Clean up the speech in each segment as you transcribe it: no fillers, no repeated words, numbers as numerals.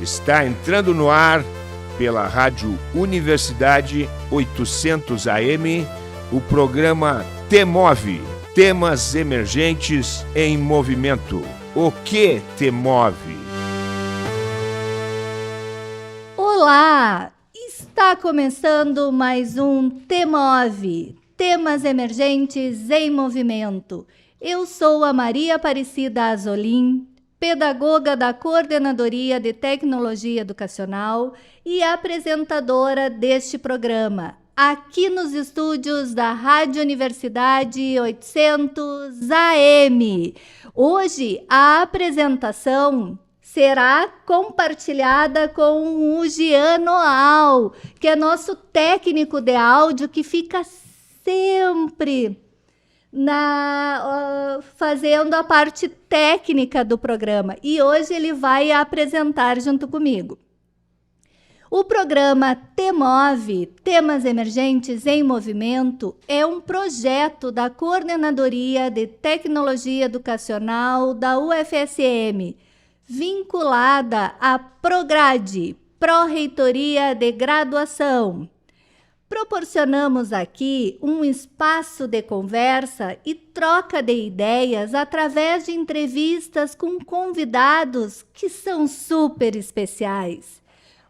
Está entrando no ar pela Rádio Universidade 800 AM o programa T-Move, Temas Emergentes em Movimento. O que te move? Olá! Está começando mais um T-Move, Temas Emergentes em Movimento. Eu sou a Maria Aparecida Azolim, pedagoga da Coordenadoria de Tecnologia Educacional e apresentadora deste programa, aqui nos estúdios da Rádio Universidade 800 AM. Hoje a apresentação será compartilhada com o Gian Noal, que é nosso técnico de áudio que fica sempre fazendo a parte técnica do programa. E hoje ele vai apresentar junto comigo. O programa T-Move, Temas Emergentes em Movimento, é um projeto da Coordenadoria de Tecnologia Educacional da UFSM, vinculada à Prograde, Pró-Reitoria de Graduação. Proporcionamos aqui um espaço de conversa e troca de ideias através de entrevistas com convidados que são super especiais.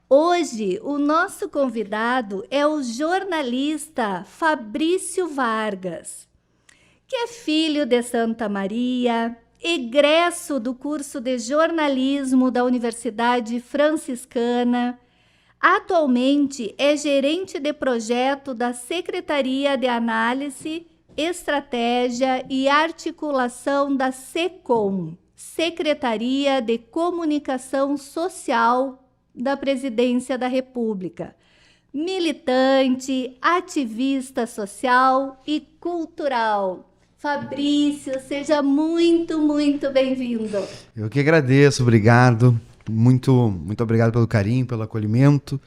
Hoje, o nosso convidado é o jornalista Fabrício Vargas, que é filho de Santa Maria, egresso do curso de jornalismo da Universidade Franciscana. Atualmente é gerente de projeto da Secretaria de Análise, Estratégia e Articulação da SECOM, Secretaria de Comunicação Social da Presidência da República. Militante, ativista social e cultural. Fabrício, seja muito, muito bem-vindo. Eu que agradeço, obrigado. Muito obrigado pelo carinho, pelo acolhimento.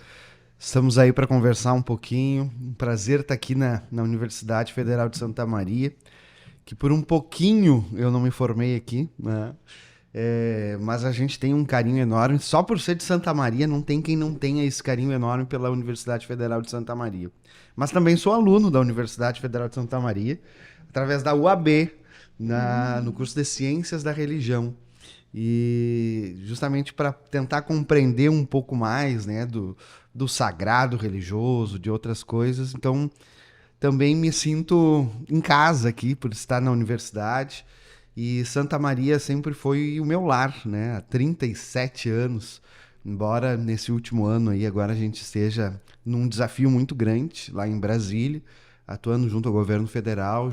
Estamos aí para conversar um pouquinho. Um prazer estar aqui na Universidade Federal de Santa Maria, que por um pouquinho eu não me formei aqui, né? Mas a gente tem um carinho enorme. Só por ser de Santa Maria, não tem quem não tenha esse carinho enorme pela Universidade Federal de Santa Maria. Mas também sou aluno da Universidade Federal de Santa Maria, através da UAB, no curso de Ciências da Religião. E justamente para tentar compreender um pouco mais, né, do sagrado religioso, de outras coisas. Então, também me sinto em casa aqui por estar na universidade. E Santa Maria sempre foi o meu lar, né, há 37 anos. Embora nesse último ano aí agora a gente esteja num desafio muito grande lá em Brasília, atuando junto ao governo federal,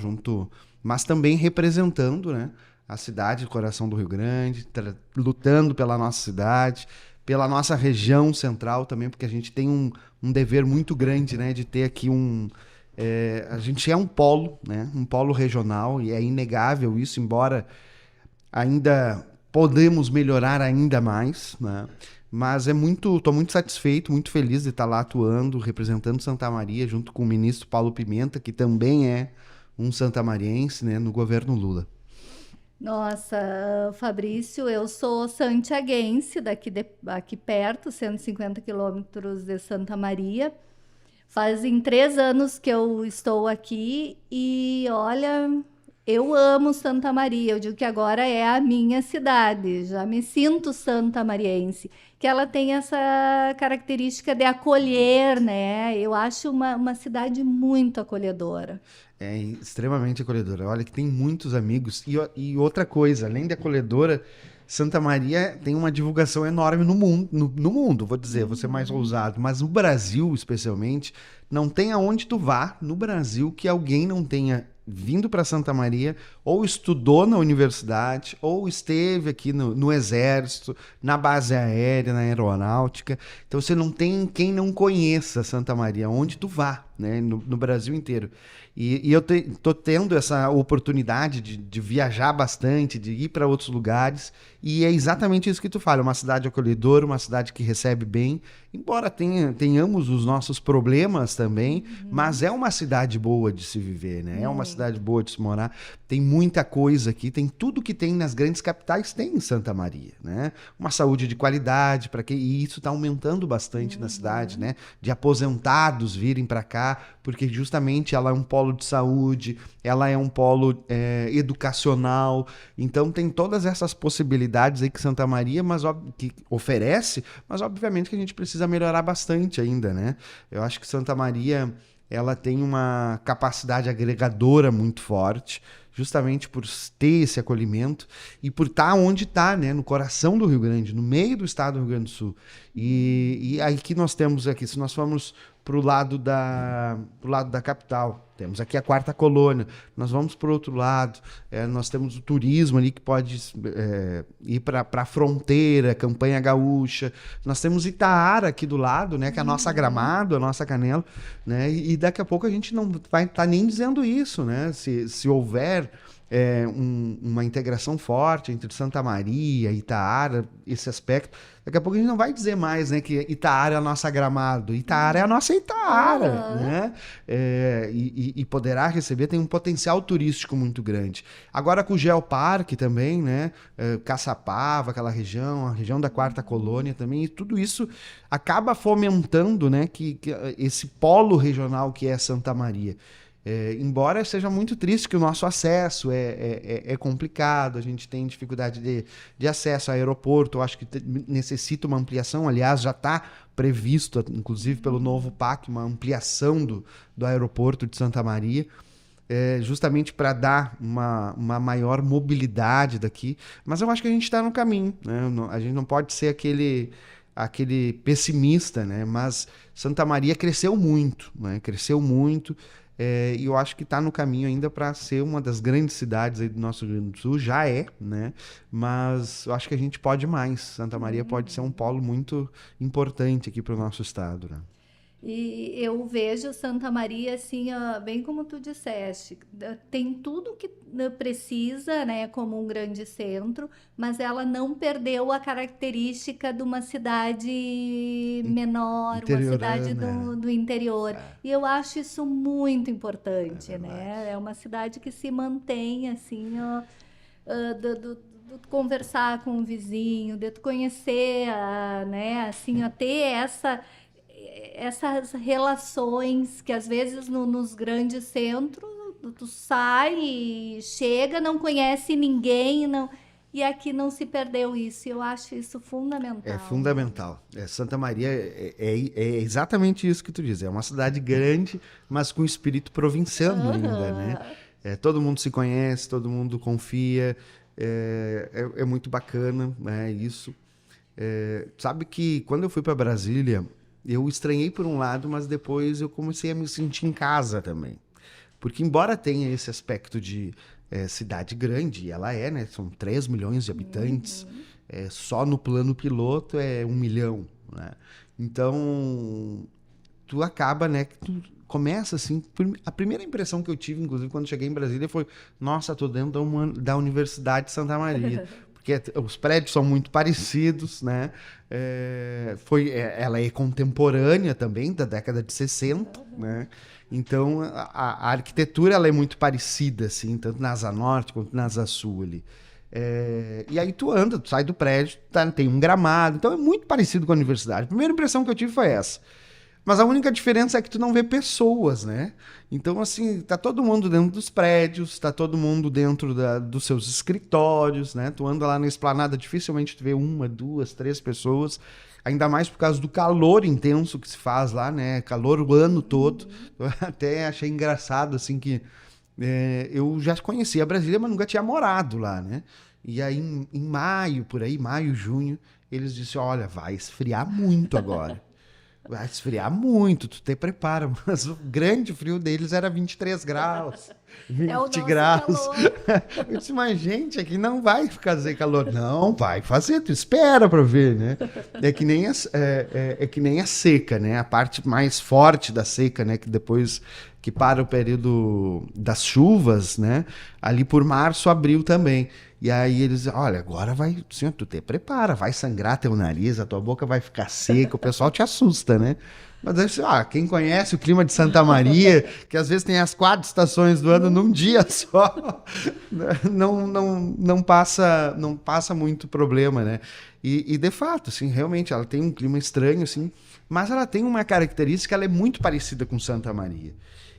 mas também representando, né, a cidade, o coração do Rio Grande, lutando pela nossa cidade, pela nossa região central também, porque a gente tem um dever muito grande, né, de ter aqui a gente é um polo, né, um polo regional, e é inegável isso, embora ainda podemos melhorar ainda mais, né, mas estou muito satisfeito, muito feliz de estar lá atuando, representando Santa Maria, junto com o ministro Paulo Pimenta, que também é um santamariense, né, no governo Lula. Nossa, Fabrício, eu sou santiaguense, aqui perto, 150 quilômetros de Santa Maria. Fazem 3 anos que eu estou aqui e, olha, eu amo Santa Maria. Eu digo que agora é a minha cidade, já me sinto santamariense, que ela tem essa característica de acolher, né? Eu acho uma cidade muito acolhedora. É extremamente acolhedora. Olha que tem muitos amigos. E outra coisa, além de acolhedora, Santa Maria tem uma divulgação enorme no mundo, vou dizer, vou ser mais ousado. Mas no Brasil, especialmente, não tem aonde tu vá no Brasil que alguém não tenha vindo para Santa Maria, ou estudou na universidade, ou esteve aqui no Exército, na base aérea, na aeronáutica. Então você não tem quem não conheça Santa Maria, onde tu vá, né, no Brasil inteiro. E eu tô tendo essa oportunidade de viajar bastante, de ir para outros lugares, e é exatamente isso que tu fala, uma cidade acolhedora, uma cidade que recebe bem, embora tenhamos os nossos problemas também, mas é uma cidade boa de se viver, né? É uma cidade boa de se morar, tem muita coisa aqui, tem tudo que tem nas grandes capitais, tem em Santa Maria, né? Uma saúde de qualidade, e isso está aumentando bastante na cidade, né? De aposentados virem para cá, porque justamente ela é um polo de saúde, ela é um polo educacional, então tem todas essas possibilidades aí que Santa Maria que oferece, mas obviamente que a gente precisa melhorar bastante ainda, né? Eu acho que Santa Maria, ela tem uma capacidade agregadora muito forte, justamente por ter esse acolhimento e por estar onde está, né? No coração do Rio Grande, no meio do estado do Rio Grande do Sul. E aí que nós temos aqui, se nós formos pro lado da capital, temos aqui a Quarta Colônia, nós vamos para o outro lado, nós temos o turismo ali que pode ir para a fronteira, Campanha Gaúcha, nós temos Itaara aqui do lado, né, que é a nossa Gramado, a nossa Canela, né, e daqui a pouco a gente não vai estar nem dizendo isso, né, se houver uma integração forte entre Santa Maria, Itaara, esse aspecto. Daqui a pouco a gente não vai dizer mais, né, que Itaara é a nossa Gramado. Itaara é a nossa Itaara, né? E poderá receber, tem um potencial turístico muito grande. Agora com o Geoparque também, né? Caçapava, aquela região, a região da Quarta Colônia também, e tudo isso acaba fomentando, né, que esse polo regional que é Santa Maria. Embora seja muito triste que o nosso acesso é complicado, a gente tem dificuldade de acesso ao aeroporto, eu acho que necessita uma ampliação, aliás, já está previsto, inclusive pelo novo PAC, uma ampliação do aeroporto de Santa Maria, justamente para dar uma maior mobilidade daqui, mas eu acho que a gente está no caminho, né? A gente não pode ser aquele pessimista, né? Mas Santa Maria cresceu muito, né? Cresceu muito. E eu acho que está no caminho ainda para ser uma das grandes cidades aí do nosso Rio Grande do Sul, já né? Mas eu acho que a gente pode mais. Santa Maria pode ser um polo muito importante aqui para o nosso estado, né? E eu vejo Santa Maria, assim, bem como tu disseste, tem tudo que precisa, né, como um grande centro, mas ela não perdeu a característica de uma cidade menor, uma cidade do interior. E eu acho isso muito importante, né? É uma cidade que se mantém, assim, de conversar com o vizinho, de conhecer, né, assim, ter essas relações que às vezes nos grandes centros tu sai, chega, não conhece ninguém, e aqui não se perdeu isso. Eu acho isso fundamental. É fundamental. Santa Maria é exatamente isso que tu diz. É uma cidade grande, mas com espírito provinciano ainda, né? Todo mundo se conhece, todo mundo confia. É muito bacana, né, isso. Sabe que quando eu fui para Brasília, eu estranhei por um lado, mas depois eu comecei a me sentir em casa também. Porque embora tenha esse aspecto de cidade grande, e ela né? São 3 milhões de habitantes, só no plano piloto é 1 milhão, né? Então, tu acaba, né? Tu começa assim, a primeira impressão que eu tive, inclusive, quando cheguei em Brasília foi, nossa, tô dentro da Universidade de Santa Maria. Porque os prédios são muito parecidos, né? Ela é contemporânea também, da década de 60, né? Então, a arquitetura ela é muito parecida, assim, tanto na Asa Norte quanto na Asa Sul ali. E aí tu sai do prédio, tem um gramado, então é muito parecido com a universidade. A primeira impressão que eu tive foi essa. Mas a única diferença é que tu não vê pessoas, né? Então, assim, tá todo mundo dentro dos prédios, tá todo mundo dentro dos seus escritórios, né? Tu anda lá na esplanada, dificilmente tu vê 1, 2, 3 pessoas, ainda mais por causa do calor intenso que se faz lá, né? Calor o ano todo. Eu até achei engraçado, assim, que eu já conhecia Brasília, mas nunca tinha morado lá, né? E aí, em maio, por aí, maio, junho, eles disseram, olha, vai esfriar muito agora. vai esfriar muito, tu te prepara, mas o grande frio deles era 23 graus, 20 graus. Eu disse, mas gente, aqui não vai fazer calor. Não, vai fazer, tu espera pra ver, né? É que nem a seca, né? A parte mais forte da seca, né? Que depois que para o período das chuvas, né? Ali por março, abril também. E aí eles, olha, agora vai, assim, tu te prepara, vai sangrar teu nariz, a tua boca vai ficar seca, o pessoal te assusta, né? Mas aí, quem conhece o clima de Santa Maria, que às vezes tem as 4 estações do ano num dia só, não passa muito problema, né? E de fato, assim, realmente, ela tem um clima estranho, assim, mas ela tem uma característica, ela é muito parecida com Santa Maria,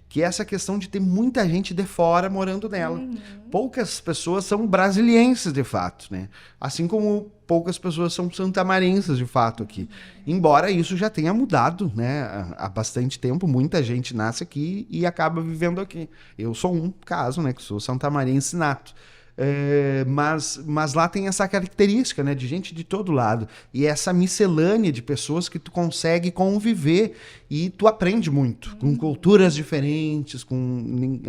que é essa questão de ter muita gente de fora morando nela. Poucas pessoas são brasilienses, de fato, né? Assim como poucas pessoas são santamarenses, de fato, aqui. Embora isso já tenha mudado, né? Há bastante tempo, muita gente nasce aqui e acaba vivendo aqui. Eu sou um caso, né? Que sou santamarense nato. Mas lá tem essa característica, né, de gente de todo lado e essa miscelânea de pessoas que tu consegue conviver e tu aprende muito, com culturas diferentes, com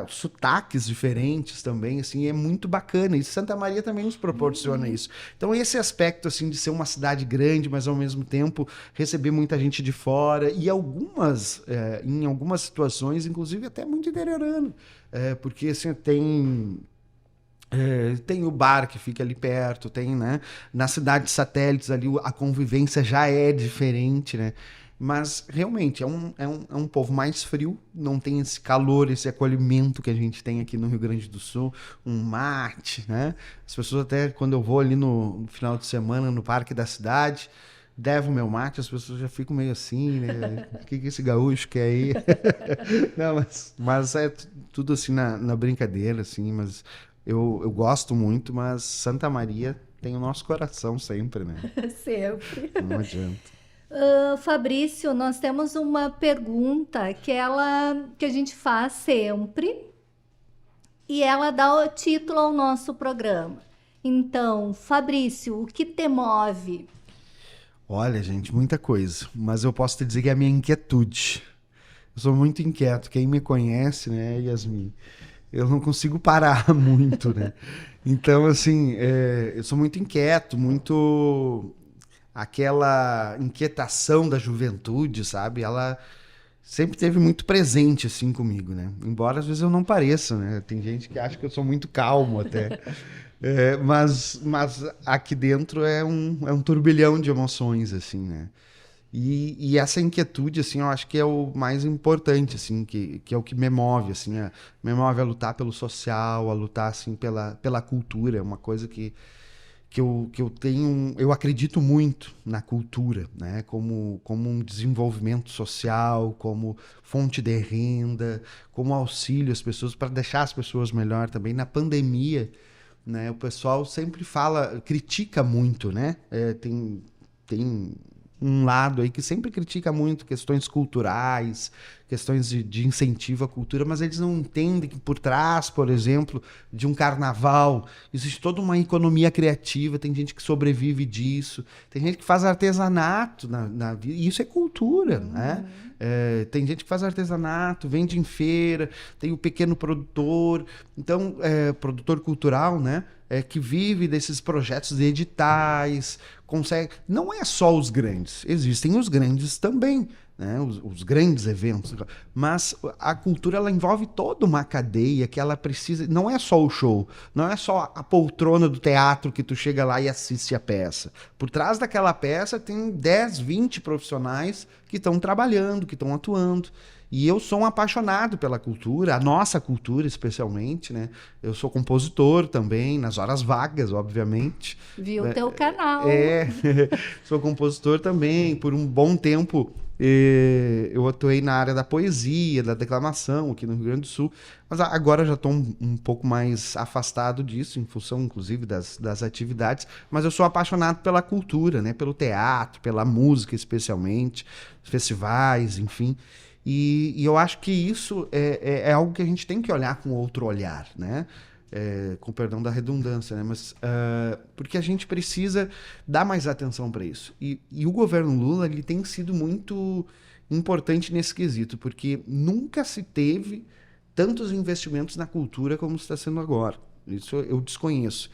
sotaques diferentes também, assim, é muito bacana, e Santa Maria também nos proporciona isso. Então esse aspecto, assim, de ser uma cidade grande, mas ao mesmo tempo receber muita gente de fora e em algumas situações, inclusive até muito interiorano, porque assim, tem o bar que fica ali perto, tem, né? Na cidade de satélites ali a convivência já é diferente, né? Mas realmente é um povo mais frio, não tem esse calor, esse acolhimento que a gente tem aqui no Rio Grande do Sul, um mate, né? As pessoas até, quando eu vou ali no final de semana no parque da cidade, devo meu mate, as pessoas já ficam meio assim, né? O que esse gaúcho quer aí? Não, mas é tudo assim na brincadeira, assim, mas eu gosto muito, mas Santa Maria tem o nosso coração sempre, né? Sempre. Não adianta. Fabrício, nós temos uma pergunta que a gente faz sempre e ela dá o título ao nosso programa. Então, Fabrício, o que te move? Olha, gente, muita coisa, mas eu posso te dizer que é a minha inquietude. Eu sou muito inquieto. Quem me conhece, né, Yasmin? Eu não consigo parar muito, né? Então, assim, eu sou muito inquieto, muito aquela inquietação da juventude, sabe? Ela sempre esteve muito presente, assim, comigo, né? Embora às vezes eu não pareça, né? Tem gente que acha que eu sou muito calmo até. Mas aqui dentro é um turbilhão de emoções, assim, né? E essa inquietude, assim, eu acho que é o mais importante, assim, que é o que me move, assim, me move a lutar pelo social, a lutar, assim, pela cultura, é uma coisa que eu tenho, eu acredito muito na cultura, né, como um desenvolvimento social, como fonte de renda, como auxílio às pessoas, para deixar as pessoas melhor também. Na pandemia, né, o pessoal sempre critica muito, né, tem um lado aí que sempre critica muito questões culturais, questões de incentivo à cultura, mas eles não entendem que por trás, por exemplo, de um carnaval, existe toda uma economia criativa, tem gente que sobrevive disso, tem gente que faz artesanato na vida, e isso é cultura, né? Tem gente que faz artesanato, vende em feira, tem o pequeno produtor, então, produtor cultural, né? Que vive desses projetos de editais, consegue... Não é só os grandes, existem os grandes também, né? Os grandes eventos, mas a cultura ela envolve toda uma cadeia que ela precisa, não é só o show, não é só a poltrona do teatro que tu chega lá e assiste a peça. Por trás daquela peça tem 10, 20 profissionais que estão trabalhando, que estão atuando. E eu sou um apaixonado pela cultura, a nossa cultura especialmente, né? Eu sou compositor também, nas horas vagas, obviamente. Vi o teu canal. Sou compositor também, por um bom tempo. Eu atuei na área da poesia, da declamação aqui no Rio Grande do Sul, mas agora já estou um pouco mais afastado disso, em função, inclusive, das atividades, mas eu sou apaixonado pela cultura, né? Pelo teatro, pela música especialmente, festivais, enfim. E eu acho que isso é algo que a gente tem que olhar com outro olhar, né? com perdão da redundância, né? Mas porque a gente precisa dar mais atenção para isso. E o governo Lula ele tem sido muito importante nesse quesito, porque nunca se teve tantos investimentos na cultura como está sendo agora. Isso eu desconheço.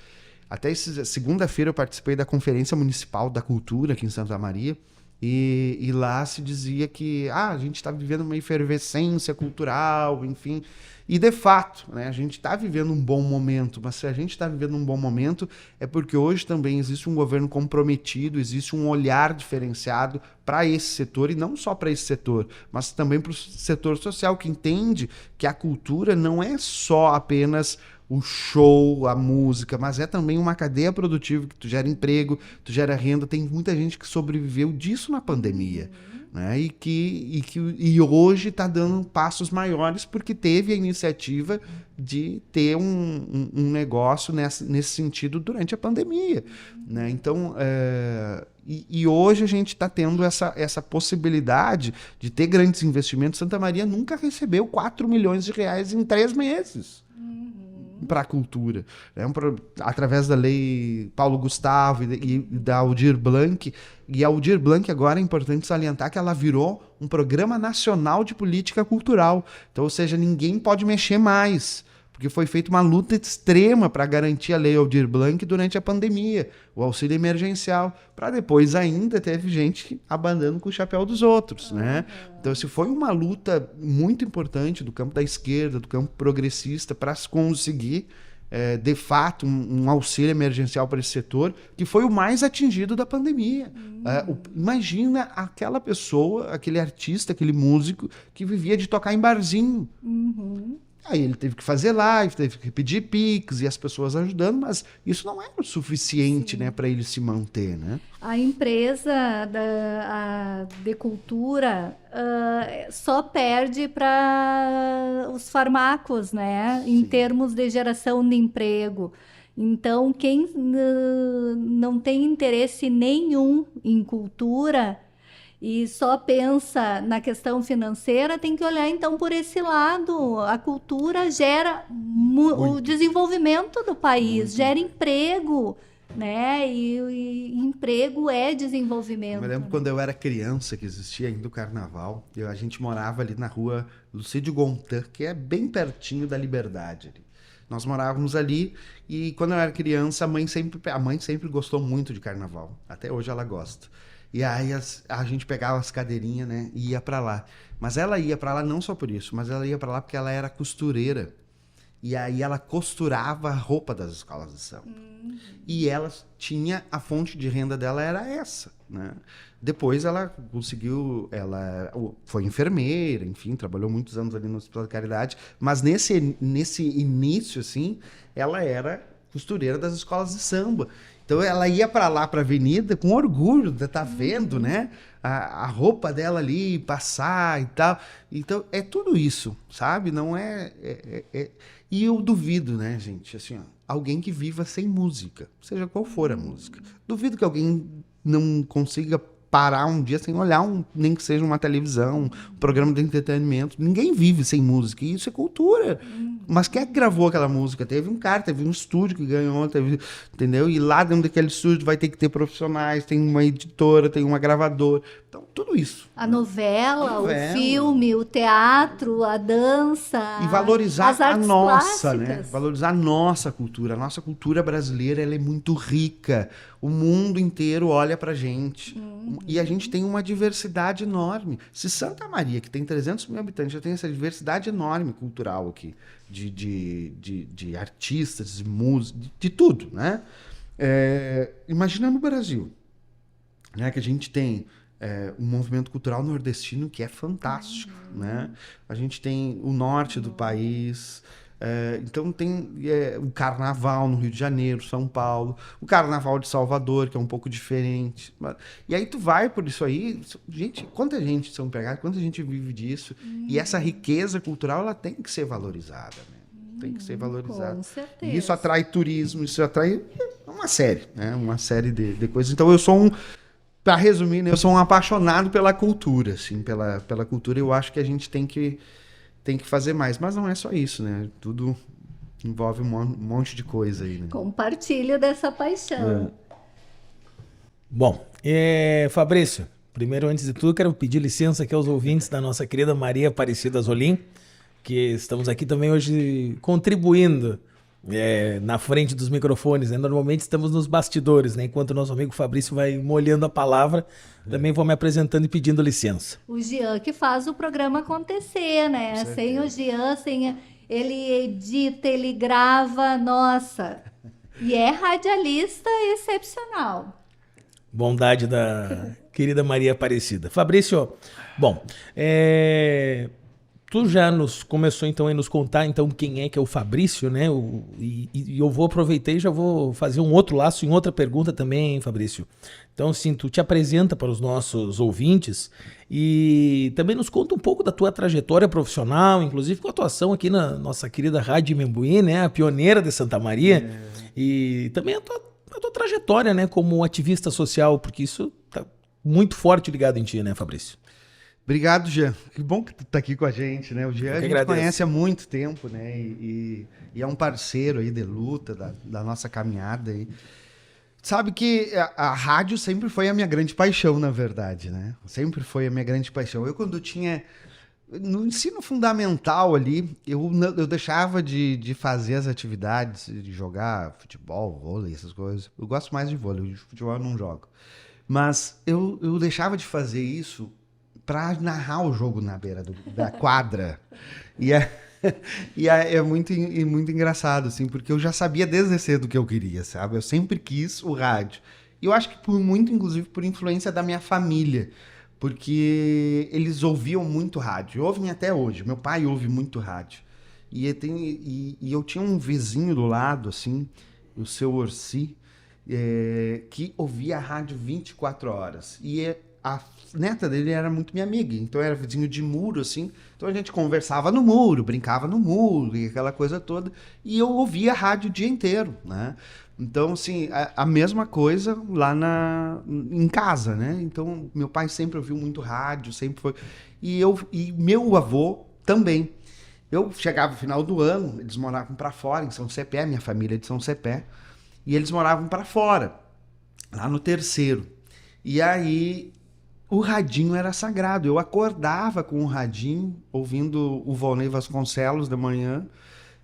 Até segunda-feira eu participei da Conferência Municipal da Cultura aqui em Santa Maria, e lá se dizia que a gente está vivendo uma efervescência cultural, enfim. E de fato, né, a gente está vivendo um bom momento, mas se a gente está vivendo um bom momento é porque hoje também existe um governo comprometido, existe um olhar diferenciado para esse setor, e não só para esse setor, mas também para o setor social, que entende que a cultura não é só apenas o show, a música, mas é também uma cadeia produtiva que tu gera emprego, tu gera renda. Tem muita gente que sobreviveu disso na pandemia, né? E hoje está dando passos maiores porque teve a iniciativa de ter um negócio nesse sentido durante a pandemia, né? Então, e hoje a gente está tendo essa possibilidade de ter grandes investimentos. Santa Maria nunca recebeu 4 milhões de reais em 3 meses. Para a cultura, né? Através da lei Paulo Gustavo e da Aldir Blanc. E a Aldir Blanc agora é importante salientar que ela virou um programa nacional de política cultural. Então, ou seja, ninguém pode mexer mais, porque foi feita uma luta extrema para garantir a lei Aldir Blanc durante a pandemia, o auxílio emergencial, para depois ainda teve gente abanando com o chapéu dos outros, né? Então, se foi uma luta muito importante do campo da esquerda, do campo progressista, para se conseguir, de fato, um auxílio emergencial para esse setor, que foi o mais atingido da pandemia. Imagina aquela pessoa, aquele artista, aquele músico que vivia de tocar em barzinho. Aí ele teve que fazer live, teve que pedir Pix e as pessoas ajudando, mas isso não era o suficiente, né, para ele se manter, né? A empresa de cultura só perde para os farmacos, né? Em termos de geração de emprego. Então, quem não tem interesse nenhum em cultura e só pensa na questão financeira, tem que olhar então por esse lado. A cultura gera o desenvolvimento do país, gera emprego, né? E emprego é desenvolvimento. Eu me lembro quando eu era criança, que existia ainda o carnaval, a gente morava ali na rua Lucídio Gontan, que é bem pertinho da Liberdade ali. Nós morávamos ali e quando eu era criança, a mãe sempre gostou muito de carnaval. Até hoje ela gosta. E aí a gente pegava as cadeirinhas, né, e ia pra lá. Mas ela ia pra lá não só por isso, mas ela ia pra lá porque ela era costureira. E aí ela costurava a roupa das escolas de samba. E ela tinha, a fonte de renda dela era essa, né? Depois ela conseguiu, ela foi enfermeira, enfim, trabalhou muitos anos ali no Hospital da Caridade. Mas nesse início, assim, ela era costureira das escolas de samba. Então ela ia para lá, para a avenida, com orgulho de estar vendo, né, a roupa dela ali, passar e tal. Então é tudo isso, sabe? Não E eu duvido, né, gente, assim, ó, alguém que viva sem música, seja qual for a música. Duvido que alguém não consiga parar um dia sem olhar, nem que seja uma televisão, um programa de entretenimento. Ninguém vive sem música, e isso é cultura. Mas quem é que gravou aquela música? Teve um estúdio que ganhou, entendeu? E lá dentro daquele estúdio vai ter que ter profissionais, tem uma editora, tem uma gravadora. Então, tudo isso. A novela, o filme, o teatro, a dança. E valorizar as artes a nossa, plásticas, né? Valorizar a nossa cultura. A nossa cultura brasileira, ela é muito rica. O mundo inteiro olha pra gente. E a gente tem uma diversidade enorme. Se Santa Maria, que tem 300 mil habitantes, já tem essa diversidade enorme cultural aqui, de artistas, de músicos, de tudo, né? Imagina no Brasil, né? Que a gente tem um movimento cultural nordestino que é fantástico, né? A gente tem o norte do país. Então tem o carnaval no Rio de Janeiro, São Paulo, o carnaval de Salvador, que é um pouco diferente. E aí tu vai por isso aí, gente, quanta gente são empregados, quanta gente vive disso, e essa riqueza cultural, ela tem que ser valorizada, né? Tem que ser valorizada. Com certeza. E isso atrai turismo, isso atrai uma série, né? Uma série de coisas. Então eu sou para resumir, né, eu sou um apaixonado pela cultura, assim, pela cultura. Eu acho que a gente tem que fazer mais, mas não é só isso, né? Tudo envolve um monte de coisa aí, né? Compartilho dessa paixão. Bom, Fabrício, primeiro, antes de tudo, quero pedir licença aqui aos ouvintes da nossa querida Maria Aparecida Zolim, que estamos aqui também hoje contribuindo na frente dos microfones, né? Normalmente estamos nos bastidores, né? Enquanto o nosso amigo Fabrício vai molhando a palavra, também vou me apresentando e pedindo licença. O Jean que faz o programa acontecer, né? Sem o Jean, ele edita, ele grava, nossa. E é radialista excepcional. Bondade da querida Maria Aparecida. Fabrício, bom, tu já começou então a nos contar então quem é que é o Fabrício, né? E eu vou aproveitar e já vou fazer um outro laço em outra pergunta também, Fabrício. Então, assim, tu te apresenta para os nossos ouvintes e também nos conta um pouco da tua trajetória profissional, inclusive com a atuação aqui na nossa querida Rádio Imembuí, né? A pioneira de Santa Maria. E também a tua trajetória, né? Como ativista social, porque isso tá muito forte ligado em ti, né, Fabrício? Obrigado, Jean. Que bom que tu tá aqui com a gente, né? O Jean a gente agradeço. Conhece há muito tempo, né? E é um parceiro aí de luta da nossa caminhada aí. Sabe que a rádio sempre foi a minha grande paixão, na verdade, né? Sempre foi a minha grande paixão. Eu, quando tinha... No ensino fundamental ali, eu deixava de fazer as atividades, de jogar futebol, vôlei, essas coisas. Eu gosto mais de vôlei, de futebol eu não jogo. Mas eu deixava de fazer isso para narrar o jogo na beira da quadra. E é muito engraçado, assim, porque eu já sabia desde cedo o que eu queria, sabe? Eu sempre quis o rádio. E eu acho que inclusive, por influência da minha família, porque eles ouviam muito rádio. Ouvem até hoje. Meu pai ouve muito rádio. E eu tinha um vizinho do lado, assim, o seu Orsi, que ouvia a rádio 24 horas. E a neta dele era muito minha amiga, então era vizinho de muro, assim. Então a gente conversava no muro, brincava no muro, e aquela coisa toda. E eu ouvia a rádio o dia inteiro, né? Então, assim, a mesma coisa lá em casa, né? Então, meu pai sempre ouviu muito rádio, sempre foi... E meu avô também. Eu chegava no final do ano, eles moravam para fora, em São Cepé, minha família é de São Cepé, e eles moravam para fora, lá no Terceiro. E aí, o radinho era sagrado. Eu acordava com o radinho, ouvindo o Volney Vasconcelos de manhã,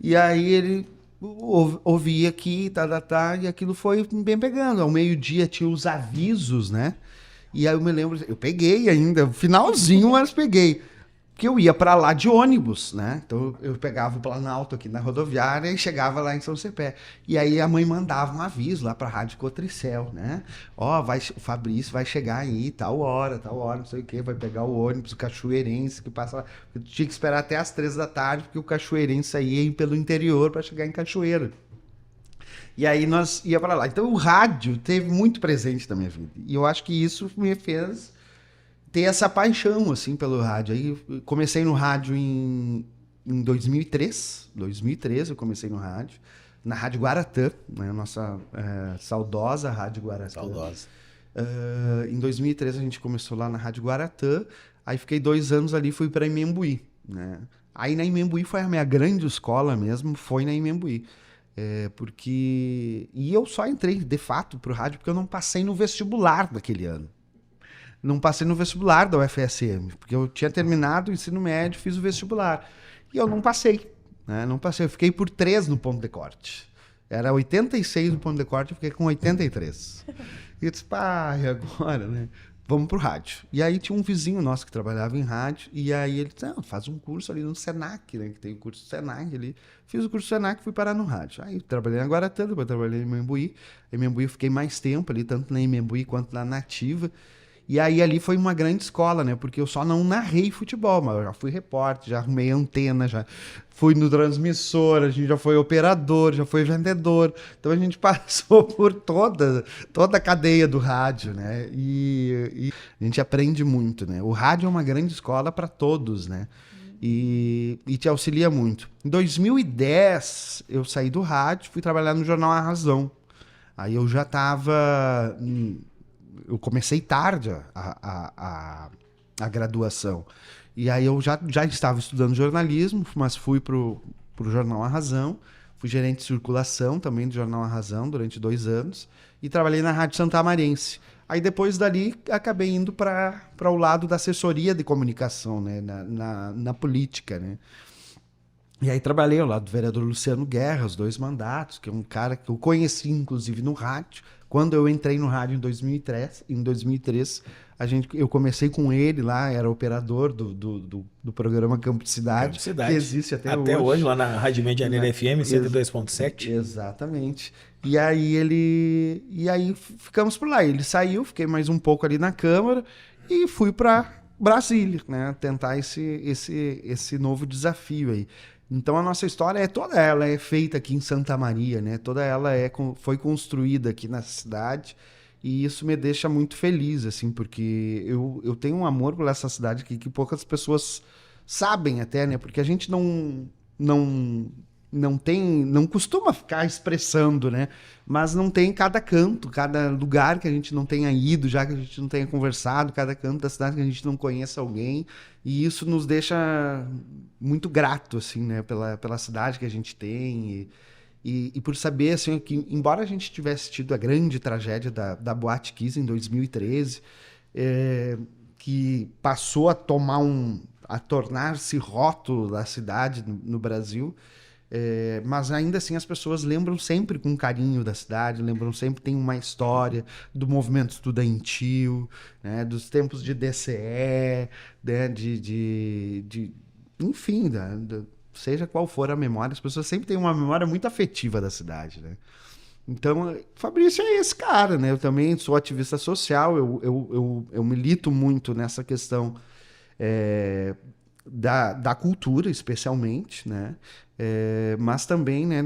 e aí ele ouvia aqui, e aquilo foi bem pegando. Ao meio-dia tinha os avisos, né? E aí eu me lembro, eu peguei ainda, finalzinho, mas peguei. Porque eu ia para lá de ônibus, né? Então eu pegava o Planalto aqui na rodoviária e chegava lá em São Cepé. E aí a mãe mandava um aviso lá para a Rádio Cotricel, né? Ó, o Fabrício vai chegar aí, tal hora, não sei o quê, vai pegar o ônibus, o cachoeirense que passa lá. Eu tinha que esperar até as 3 da tarde, porque o cachoeirense ia pelo interior para chegar em Cachoeira. E aí nós ia para lá. Então o rádio teve muito presente na minha vida. E eu acho que isso me fez ter essa paixão, assim, pelo rádio. Aí eu comecei no rádio em 2003. 2013 eu comecei no rádio. Na Rádio Guaratã, né? Nossa saudosa Rádio Guaratã. Saudosa. Em 2013 a gente começou lá na Rádio Guaratã. Aí fiquei 2 anos ali, fui para Imembuí, né? Aí na Imembuí foi a minha grande escola mesmo, foi na Imembuí. E eu só entrei, de fato, pro rádio porque eu não passei no vestibular daquele ano. Não passei no vestibular da UFSM, porque eu tinha terminado o ensino médio, fiz o vestibular. E eu não passei, né? Não passei, eu fiquei por 3 no ponto de corte. Era 86 no ponto de corte, eu fiquei com 83. E eu disse, pá, e agora, né? Vamos pro rádio. E aí tinha um vizinho nosso que trabalhava em rádio, e aí ele disse, faz um curso ali no Senac, né? Que tem o curso do Senac ali. Fiz o curso do Senac e fui parar no rádio. Aí eu trabalhei na Guaratã, depois trabalhei em Imembuí. Em Imembuí eu fiquei mais tempo ali, tanto na Imembuí quanto na Nativa. E aí ali foi uma grande escola, né? Porque eu só não narrei futebol, mas eu já fui repórter, já arrumei antena, já fui no transmissor, a gente já foi operador, já foi vendedor. Então a gente passou por toda a cadeia do rádio, né? E a gente aprende muito, né? O rádio é uma grande escola para todos, né? E te auxilia muito. Em 2010, eu saí do rádio, fui trabalhar no jornal A Razão. Aí eu já estava... Eu comecei tarde a graduação. E aí eu já estava estudando jornalismo, mas fui pro jornal A Razão, Fui gerente de circulação também do Jornal A Razão durante 2 anos e trabalhei na Rádio Santamarense. Aí depois dali acabei indo para o lado da assessoria de comunicação, né? na política, né? E aí trabalhei ao lado do vereador Luciano Guerra, os 2 mandatos, que é um cara que eu conheci, inclusive, no rádio. Quando eu entrei no rádio em 2003 eu comecei com ele lá, era operador do programa Campo de Cidade, que existe até hoje. Lá na Rádio Medianeira FM 102.7. Exatamente. E aí ficamos por lá. Ele saiu, fiquei mais um pouco ali na Câmara e fui para Brasília, né? Tentar esse novo desafio aí. Então a nossa história toda ela é feita aqui em Santa Maria, né? Toda ela foi construída aqui na cidade e isso me deixa muito feliz, assim, porque eu tenho um amor por essa cidade aqui que poucas pessoas sabem até, né? Porque a gente não costuma ficar expressando, né? Mas não tem cada canto, cada lugar que a gente não tenha ido, já que a gente não tenha conversado, cada canto da cidade que a gente não conheça alguém. E isso nos deixa muito grato, assim, né? Pela cidade que a gente tem e por saber, assim, que embora a gente tivesse tido a grande tragédia da Boate Kiss em 2013, que passou a tornar-se rótulo da cidade no Brasil, mas ainda assim as pessoas lembram sempre com carinho da cidade, lembram sempre, tem uma história do movimento estudantil, né, dos tempos de DCE, né, enfim, seja qual for a memória, as pessoas sempre têm uma memória muito afetiva da cidade, né? Então, Fabrício é esse cara, né? Eu também sou ativista social, eu milito muito nessa questão da cultura, especialmente, né? Mas também, né,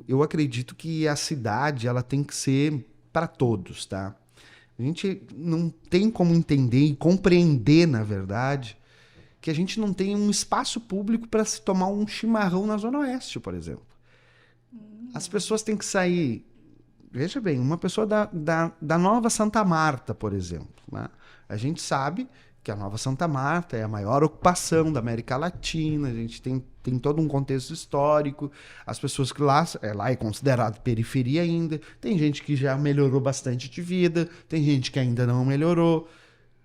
eu acredito que a cidade ela tem que ser para todos, tá? A gente não tem como entender e compreender, na verdade, que a gente não tem um espaço público para se tomar um chimarrão na Zona Oeste, por exemplo. As pessoas têm que sair... Veja bem, uma pessoa da Nova Santa Marta, por exemplo, né? A gente sabe que a Nova Santa Marta é a maior ocupação da América Latina, a gente tem todo um contexto histórico, as pessoas que lá é considerado periferia ainda, tem gente que já melhorou bastante de vida, tem gente que ainda não melhorou,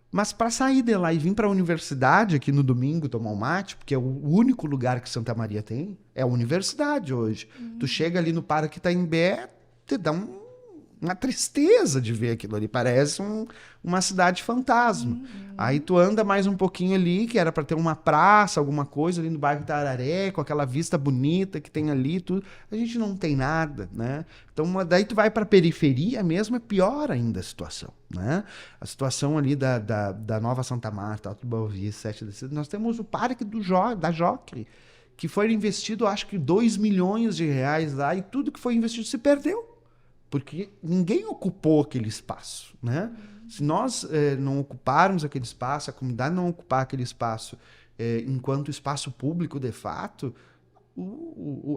mas para sair de lá e vir para a universidade aqui no domingo tomar um mate, porque é o único lugar que Santa Maria tem, é a universidade hoje. Tu chega ali no Parque Itaimbé, te dá uma tristeza de ver aquilo ali, parece uma cidade fantasma. Aí tu anda mais um pouquinho ali, que era para ter uma praça, alguma coisa ali no bairro Tararé, com aquela vista bonita que tem ali, tudo. A gente não tem nada, né? Então daí tu vai para a periferia mesmo, é pior ainda a situação, né? A situação ali da Nova Santa Marta, Alto Boa Vista, 7 da nós temos o Parque da Jockey, que foi investido, acho que 2 milhões de reais lá, e tudo que foi investido se perdeu. Porque ninguém ocupou aquele espaço, né? Se nós não ocuparmos aquele espaço, a comunidade não ocupar aquele espaço enquanto espaço público de fato,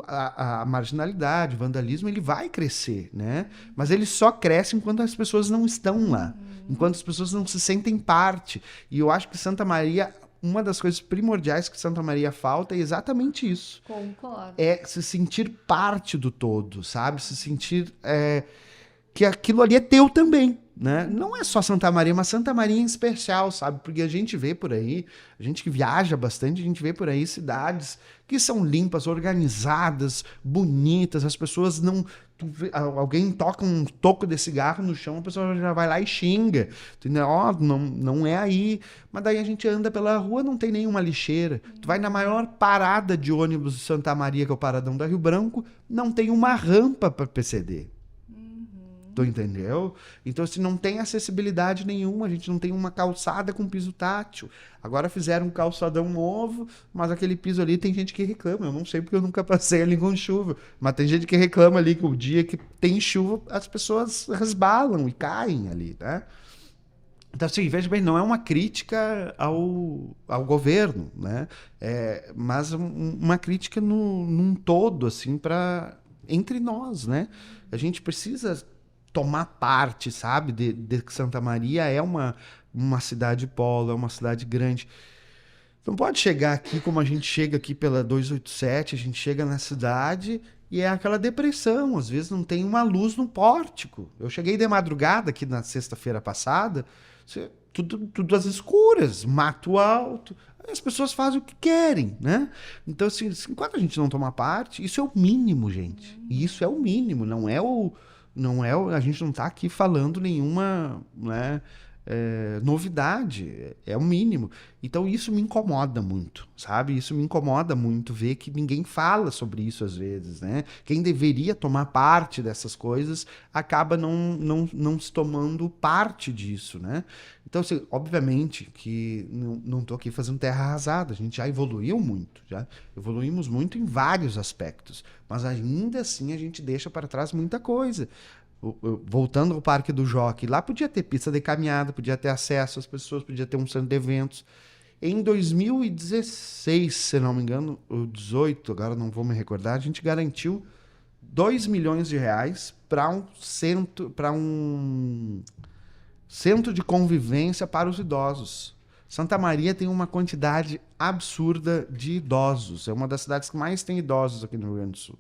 a marginalidade, o vandalismo, ele vai crescer, né? Mas ele só cresce enquanto as pessoas não estão lá, enquanto as pessoas não se sentem parte. E eu acho que Santa Maria... Uma das coisas primordiais que Santa Maria falta é exatamente isso. Concordo. É se sentir parte do todo, sabe? Se sentir que aquilo ali é teu também, né? Não é só Santa Maria, mas Santa Maria em especial, sabe? Porque a gente vê por aí, a gente que viaja bastante, a gente vê por aí cidades que são limpas, organizadas, bonitas, as pessoas não... Alguém toca um toco de cigarro no chão, a pessoa já vai lá e xinga. Não é aí. Mas daí a gente anda pela rua, não tem nenhuma lixeira. Tu vai na maior parada de ônibus de Santa Maria, que é o Paradão da Rio Branco, não tem uma rampa para PCD. Tu entendeu? Então, se não tem acessibilidade nenhuma, a gente não tem uma calçada com piso tátil. Agora fizeram um calçadão novo, mas aquele piso ali tem gente que reclama. Eu não sei porque eu nunca passei ali com chuva, mas tem gente que reclama ali que o dia que tem chuva, as pessoas resbalam e caem ali, né? Então, assim, veja bem, não é uma crítica ao governo, né? Mas uma crítica num todo, assim, entre nós, né? A gente precisa tomar parte, sabe, de que Santa Maria é uma cidade polo, é uma cidade grande. Não pode chegar aqui como a gente chega aqui pela 287, a gente chega na cidade e é aquela depressão, às vezes não tem uma luz no pórtico. Eu cheguei de madrugada aqui na sexta-feira passada, tudo às escuras, mato alto, as pessoas fazem o que querem, né? Então, assim, enquanto a gente não tomar parte, isso é o mínimo, gente. E isso é o mínimo, a gente não está aqui falando nenhuma, né, novidade, é o mínimo. Então isso me incomoda muito, sabe? Isso me incomoda muito ver que ninguém fala sobre isso às vezes, né? Quem deveria tomar parte dessas coisas acaba não se tomando parte disso, né? Então, assim, obviamente que não estou aqui fazendo terra arrasada, a gente já evoluiu muito, já evoluímos muito em vários aspectos, mas ainda assim a gente deixa para trás muita coisa. Voltando ao Parque do Jockey, lá podia ter pista de caminhada, podia ter acesso às pessoas, podia ter um centro de eventos. Em 2016, se não me engano, ou 18, agora não vou me recordar, a gente garantiu 2 milhões de reais para um centro de convivência para os idosos. Santa Maria tem uma quantidade absurda de idosos, é uma das cidades que mais tem idosos aqui no Rio Grande do Sul.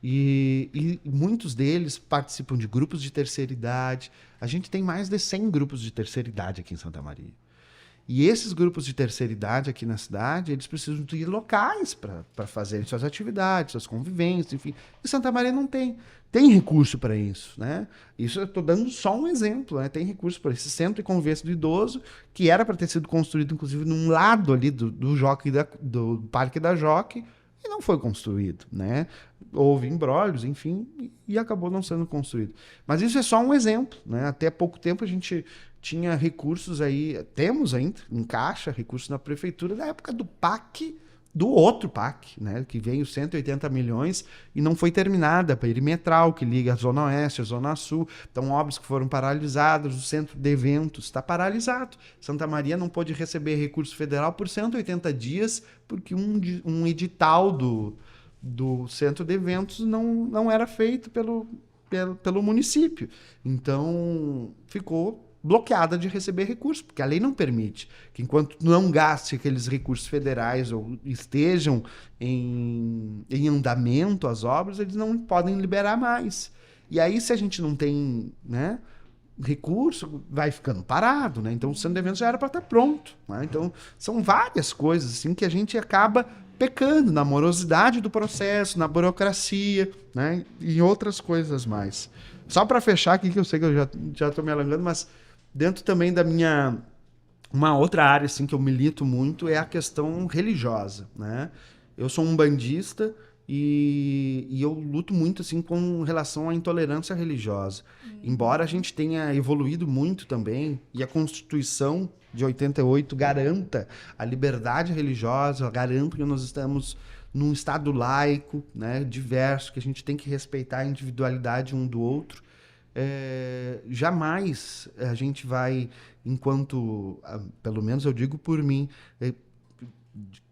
E muitos deles participam de grupos de terceira idade. A gente tem mais de 100 grupos de terceira idade aqui em Santa Maria. E esses grupos de terceira idade aqui na cidade, eles precisam de locais para fazerem suas atividades, suas convivências, enfim. E Santa Maria não tem. Tem recurso para isso, né? Isso eu estou dando só um exemplo, né? Tem recurso para esse centro de convivência do idoso, que era para ter sido construído, inclusive, num lado ali do Parque da Jockey, e não foi construído, né? Houve imbróglios, enfim, e acabou não sendo construído. Mas isso é só um exemplo, né? Até pouco tempo a gente tinha recursos aí, temos ainda em caixa, recursos na prefeitura da época do PAC, do outro PAC, né? Que veio 180 milhões e não foi terminada, a perimetral, que liga a Zona Oeste, a Zona Sul. Então, obras que foram paralisadas, o centro de eventos está paralisado. Santa Maria não pôde receber recurso federal por 180 dias, porque um edital do centro de eventos não era feito pelo município. Então, ficou bloqueada de receber recursos, porque a lei não permite que, enquanto não gaste aqueles recursos federais ou estejam em andamento as obras, eles não podem liberar mais. E aí, se a gente não tem, né, recurso, vai ficando parado, né? Então, o centro de eventos já era para estar pronto, né? Então, são várias coisas assim que a gente acaba pecando na morosidade do processo, na burocracia, né? E outras coisas mais. Só para fechar aqui, que eu sei que eu já estou me alongando, mas dentro também da uma outra área assim, que eu milito muito é a questão religiosa, né? Eu sou um bandista e eu luto muito assim, com relação à intolerância religiosa. Embora a gente tenha evoluído muito também, e a Constituição de 88 garanta a liberdade religiosa, garanta que nós estamos num Estado laico, né, diverso, que a gente tem que respeitar a individualidade um do outro. Jamais a gente vai, enquanto, pelo menos eu digo por mim,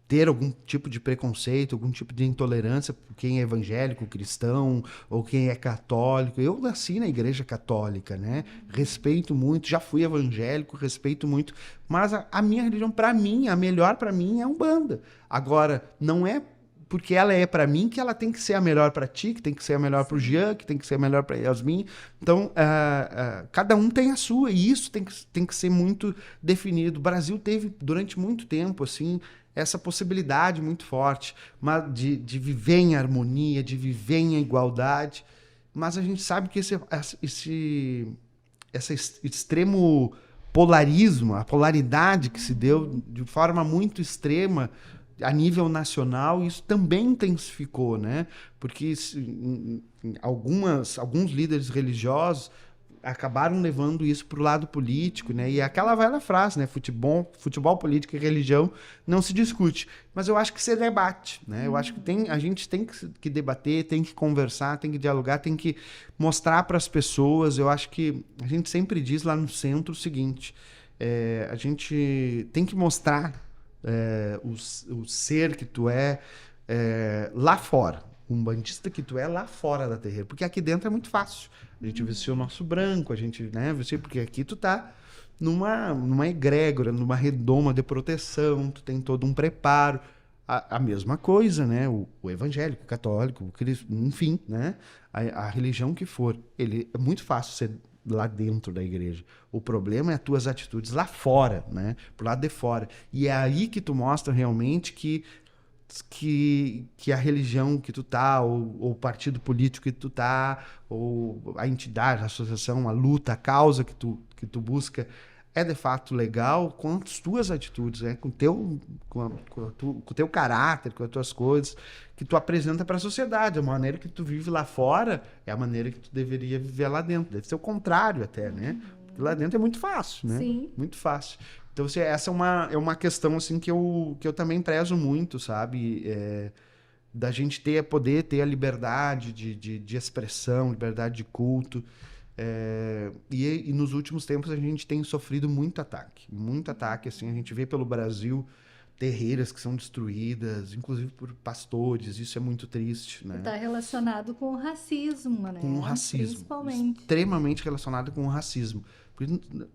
ter algum tipo de preconceito, algum tipo de intolerância por quem é evangélico, cristão, ou quem é católico. Eu nasci na igreja católica, né? Respeito muito, já fui evangélico, respeito muito, mas a minha religião, para mim, a melhor para mim é a Umbanda. Agora, não é porque ela é para mim que ela tem que ser a melhor para ti, que tem que ser a melhor para o Jean, que tem que ser a melhor para Yasmin. Então, cada um tem a sua, e isso tem que ser muito definido. O Brasil teve, durante muito tempo, assim, essa possibilidade muito forte de viver em harmonia, de viver em igualdade, mas a gente sabe que esse extremo polarismo, a polaridade que se deu de forma muito extrema a nível nacional, isso também intensificou, né? Porque alguns líderes religiosos acabaram levando isso para o lado político, né? E aquela velha frase, né? Futebol, política e religião não se discute. Mas eu acho que se debate, né? Eu acho que a gente tem que debater, tem que conversar, tem que dialogar, tem que mostrar para as pessoas. Eu acho que a gente sempre diz lá no centro o seguinte, a gente tem que mostrar o ser que tu é lá fora. Um bandista que tu é lá fora da terreira. Porque aqui dentro é muito fácil. A gente vestiu o nosso branco, a gente, né, vestiu, porque aqui tu tá numa egrégora, numa redoma de proteção, tu tem todo um preparo. A mesma coisa, né? O evangélico, o católico, enfim, né? A religião que for. É muito fácil ser lá dentro da igreja. O problema é as tuas atitudes lá fora, né? Pro lado de fora. E é aí que tu mostra realmente que a religião que tu tá, ou o partido político que tu tá, ou a entidade, a associação, a luta, a causa que tu busca é de fato legal com as tuas atitudes, né? com o teu caráter, com as tuas coisas que tu apresenta para a sociedade. A maneira que tu vive lá fora é a maneira que tu deveria viver lá dentro. Deve ser o contrário até, né? Porque lá dentro é muito fácil, né? Sim. Muito fácil. Então, assim, essa é uma questão assim, que eu também prezo muito, sabe? Da gente poder ter a liberdade de expressão, liberdade de culto. E nos últimos tempos a gente tem sofrido muito ataque, assim, a gente vê pelo Brasil terreiras que são destruídas, inclusive por pastores, isso é muito triste, né? Está relacionado com o racismo, né? Com o racismo, principalmente. extremamente relacionado com o racismo.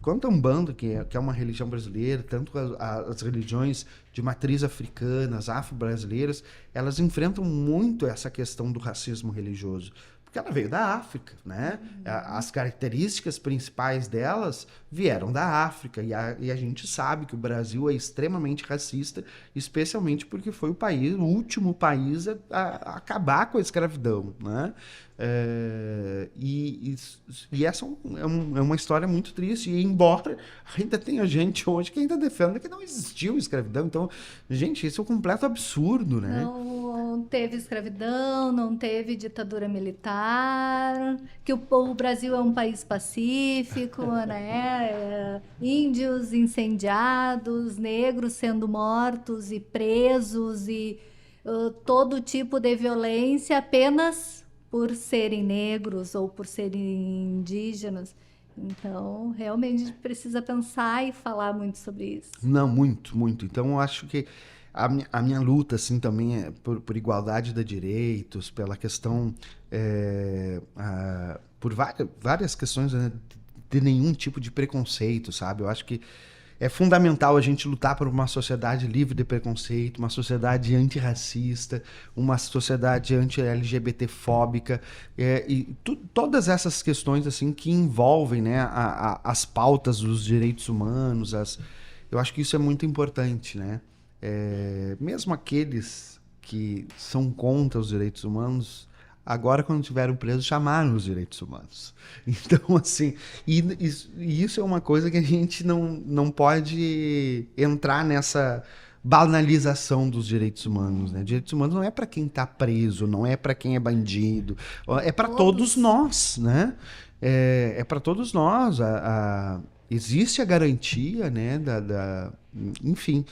Quanto a Umbanda, que é uma religião brasileira, tanto as religiões de matriz africana, as afro-brasileiras, elas enfrentam muito essa questão do racismo religioso. Porque ela veio da África, né? As características principais delas vieram da África. E a gente sabe que o Brasil é extremamente racista, especialmente porque foi o último país a acabar com a escravidão, né? E essa é uma história muito triste. E embora ainda tenha gente hoje que ainda defenda que não existiu escravidão. Então, gente, isso é um completo absurdo, né? Não teve escravidão, não teve ditadura militar, que o Brasil é um país pacífico, né? Índios incendiados, negros sendo mortos e presos e todo tipo de violência apenas por serem negros ou por serem indígenas. Então, realmente a gente precisa pensar e falar muito sobre isso. Não, muito, muito. Então, eu acho que a minha luta, assim, também é por igualdade de direitos, pela questão, por várias questões, né, de nenhum tipo de preconceito, sabe? Eu acho que é fundamental a gente lutar por uma sociedade livre de preconceito, uma sociedade antirracista, uma sociedade anti-LGBT-fóbica, todas essas questões assim que envolvem, né, as pautas dos direitos humanos. Eu acho que isso é muito importante, né? Mesmo aqueles que são contra os direitos humanos, agora, quando estiveram presos, chamaram os direitos humanos. Então, assim, e isso é uma coisa que a gente não pode entrar nessa banalização dos direitos humanos, né? Direitos humanos não é para quem está preso, não é para quem é bandido, é para todos nós, né? É para todos nós. Existe a garantia, né? Enfim.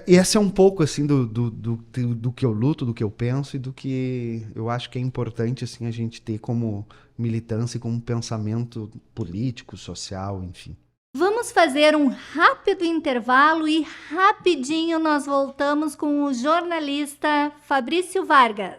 Esse é um pouco assim do que eu luto, do que eu penso e do que eu acho que é importante assim, a gente ter como militância e como pensamento político, social, enfim. Vamos fazer um rápido intervalo e rapidinho nós voltamos com o jornalista Fabrício Vargas.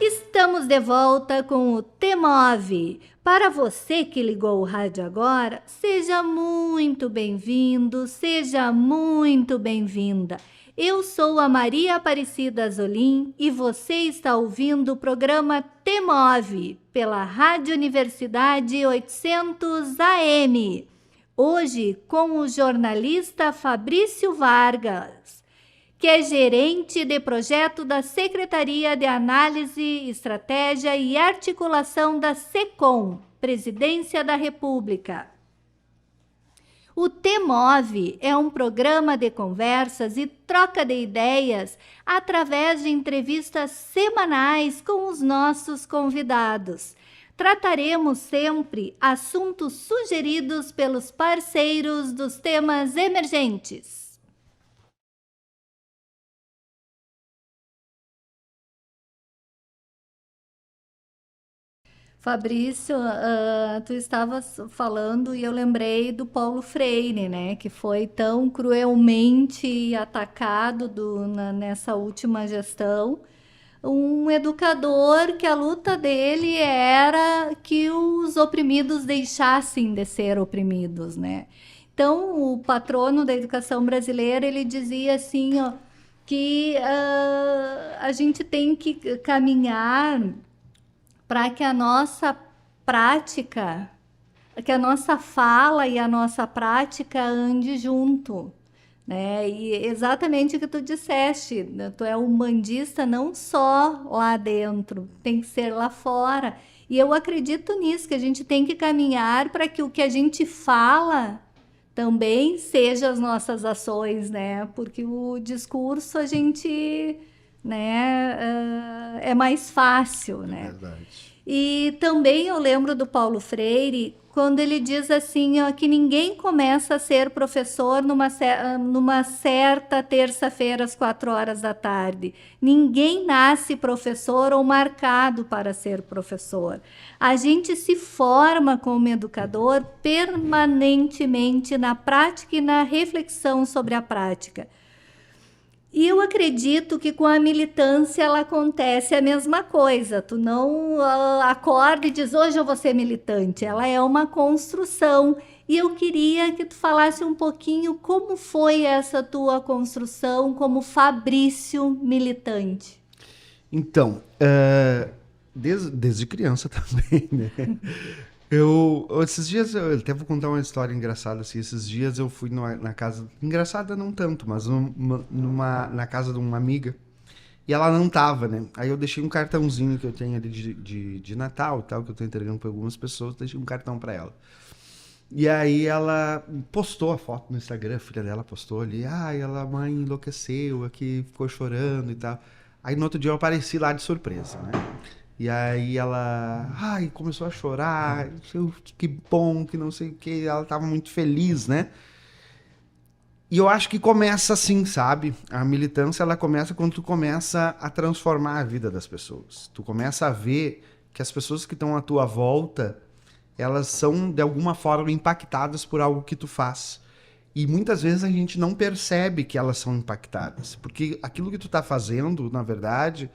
Estamos de volta com o T-Move. Para você que ligou o rádio agora, seja muito bem-vindo, seja muito bem-vinda. Eu sou a Maria Aparecida Azolim e você está ouvindo o programa T-Move pela Rádio Universidade 800 AM. Hoje com o jornalista Fabrício Vargas, que é gerente de projeto da Secretaria de Análise, Estratégia e Articulação da SECOM, Presidência da República. O T-Move é um programa de conversas e troca de ideias através de entrevistas semanais com os nossos convidados. Trataremos sempre assuntos sugeridos pelos parceiros dos temas emergentes. Fabrício, tu estavas falando e eu lembrei do Paulo Freire, né, que foi tão cruelmente atacado nessa última gestão. Um educador que a luta dele era que os oprimidos deixassem de ser oprimidos, né? Então, o patrono da educação brasileira, ele dizia assim, ó, que a gente tem que caminhar para que a nossa prática, que a nossa fala e a nossa prática ande junto, né? E exatamente o que tu disseste, né? Tu é umbandista não só lá dentro, tem que ser lá fora. E eu acredito nisso, que a gente tem que caminhar para que o que a gente fala também seja as nossas ações, né? Porque o discurso a gente, né, é mais fácil, né? Verdade. E também eu lembro do Paulo Freire, quando ele diz assim, ó, que ninguém começa a ser professor numa certa terça-feira às 4 horas da tarde. Ninguém nasce professor ou marcado para ser professor. A gente se forma como educador permanentemente na prática e na reflexão sobre a prática. E eu acredito que com a militância ela acontece a mesma coisa. Tu não acorda e diz, hoje eu vou ser militante. Ela é uma construção. E eu queria que tu falasse um pouquinho como foi essa tua construção como Fabrício militante. Então, desde criança também, né? Esses dias, eu até vou contar uma história engraçada, assim, esses dias eu fui na casa, engraçada não tanto, mas na casa de uma amiga, e ela não tava, né? Aí eu deixei um cartãozinho que eu tenho ali de Natal e tal, que eu tô entregando pra algumas pessoas, deixei um cartão pra ela. E aí ela postou a foto no Instagram, a filha dela postou ali, a mãe enlouqueceu aqui, ficou chorando e tal. Aí no outro dia eu apareci lá de surpresa, né? E aí ela, começou a chorar, que bom, que não sei o que, ela tava muito feliz, né? E eu acho que começa assim, sabe? A militância, ela começa quando tu começa a transformar a vida das pessoas. Tu começa a ver que as pessoas que estão à tua volta, elas são, de alguma forma, impactadas por algo que tu faz. E muitas vezes a gente não percebe que elas são impactadas. Porque aquilo que tu tá fazendo, na verdade,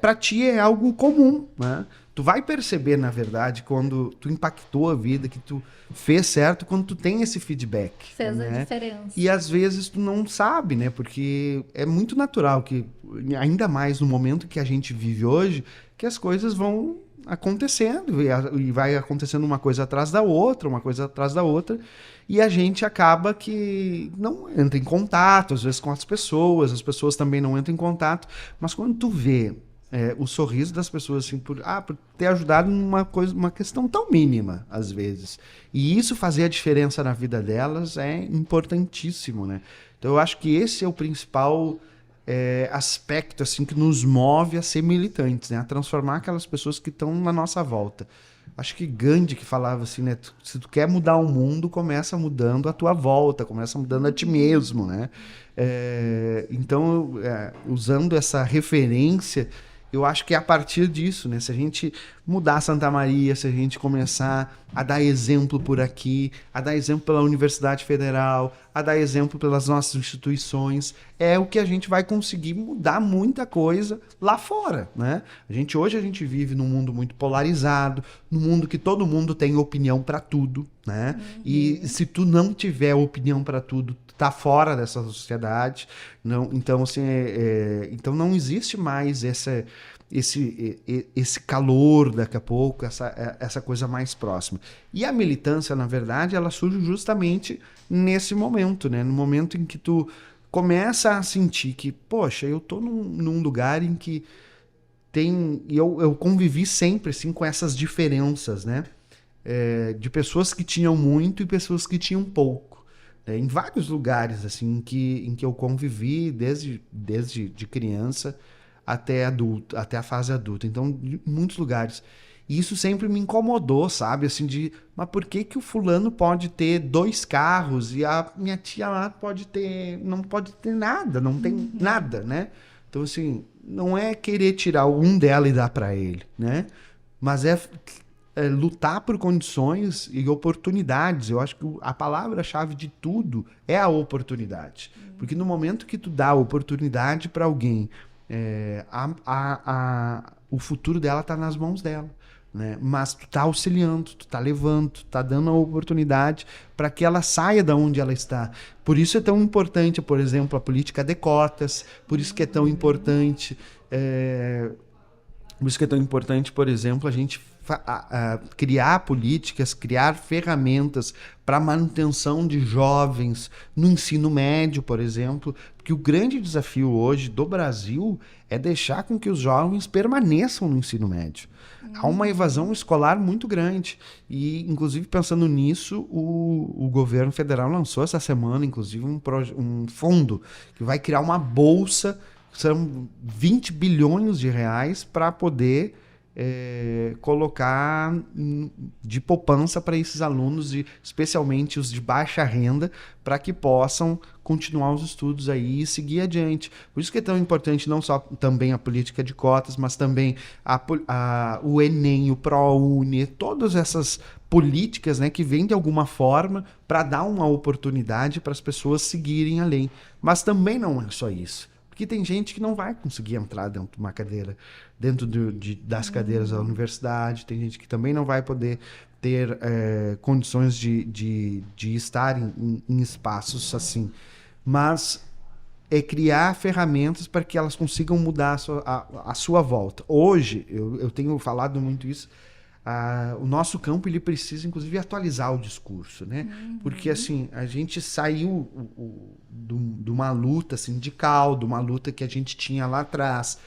para ti é algo comum, né? Tu vai perceber, na verdade, quando tu impactou a vida, que tu fez certo, quando tu tem esse feedback. Fez né? a diferença. E às vezes tu não sabe, né? Porque é muito natural que, ainda mais no momento que a gente vive hoje, que as coisas vão acontecendo e vai acontecendo uma coisa atrás da outra, e a gente acaba que não entra em contato, às vezes, com as pessoas também não entram em contato, mas quando tu vê o sorriso das pessoas, assim, por ter ajudado numa questão tão mínima, às vezes, e isso fazer a diferença na vida delas é importantíssimo, né? Então eu acho que esse é o principal aspecto, assim, que nos move a ser militantes, né? A transformar aquelas pessoas que estão na nossa volta. Acho que Gandhi que falava assim, né? Se tu quer mudar o mundo, começa mudando a tua volta, começa mudando a ti mesmo, né? Então, usando essa referência, eu acho que é a partir disso, né? Se a gente mudar Santa Maria, se a gente começar a dar exemplo por aqui, a dar exemplo pela Universidade Federal, a dar exemplo pelas nossas instituições, é o que a gente vai conseguir mudar muita coisa lá fora, né? Hoje a gente vive num mundo muito polarizado, num mundo que todo mundo tem opinião para tudo, né? Uhum. E se tu não tiver opinião para tudo, tu tá fora dessa sociedade. Não, então, assim, então não existe mais esse calor daqui a pouco, essa coisa mais próxima. E a militância, na verdade, ela surge justamente nesse momento, né? No momento em que tu começa a sentir que, poxa, eu tô num lugar em que e eu convivi sempre, assim, com essas diferenças, né? De pessoas que tinham muito e pessoas que tinham pouco. Em vários lugares, assim, em que eu convivi desde de criança até adulto, até a fase adulta. Então, em muitos lugares. E isso sempre me incomodou, sabe? Assim, mas por que que o fulano pode ter 2 carros e a minha tia lá não pode ter nada, não tem nada, né? Então, assim, não é querer tirar um dela e dar para ele, né? Mas é lutar por condições e oportunidades. Eu acho que a palavra-chave de tudo é a oportunidade. Porque no momento que tu dá a oportunidade para alguém, o futuro dela tá nas mãos dela, né? Mas tu tá auxiliando, tu tá levando, tu tá dando a oportunidade para que ela saia da onde ela está. Por isso é tão importante, por exemplo, a política de cotas, por isso que é tão importante... Por isso que é tão importante, por exemplo, a gente criar políticas, criar ferramentas para a manutenção de jovens no ensino médio, por exemplo, porque o grande desafio hoje do Brasil é deixar com que os jovens permaneçam no ensino médio. Há uma evasão escolar muito grande e, inclusive, pensando nisso, o governo federal lançou essa semana, inclusive, um fundo que vai criar uma bolsa. São 20 bilhões de reais para poder colocar de poupança para esses alunos, especialmente os de baixa renda, para que possam continuar os estudos aí e seguir adiante. Por isso que é tão importante não só também a política de cotas, mas também o Enem, o ProUni, todas essas políticas, né, que vêm de alguma forma para dar uma oportunidade para as pessoas seguirem além. Mas também não é só isso. Porque tem gente que não vai conseguir entrar dentro de uma cadeira, dentro das cadeiras da universidade, tem gente que também não vai poder ter condições de estar em espaços assim. Mas é criar ferramentas para que elas consigam mudar a sua volta. Hoje, eu tenho falado muito isso, o nosso campo ele precisa, inclusive, atualizar o discurso, né? Porque, assim, a gente saiu de uma luta sindical, de uma luta que a gente tinha lá atrás,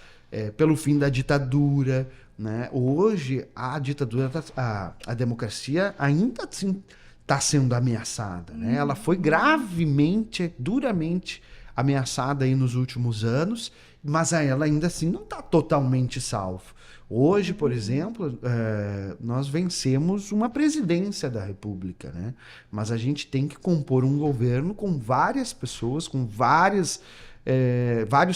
pelo fim da ditadura, né? Hoje, a ditadura, a democracia ainda assim está sendo ameaçada, né? Ela foi gravemente, duramente ameaçada aí nos últimos anos, mas ela ainda assim não está totalmente salva. Hoje, por exemplo, nós vencemos uma presidência da República, né? Mas a gente tem que compor um governo com várias pessoas, com vários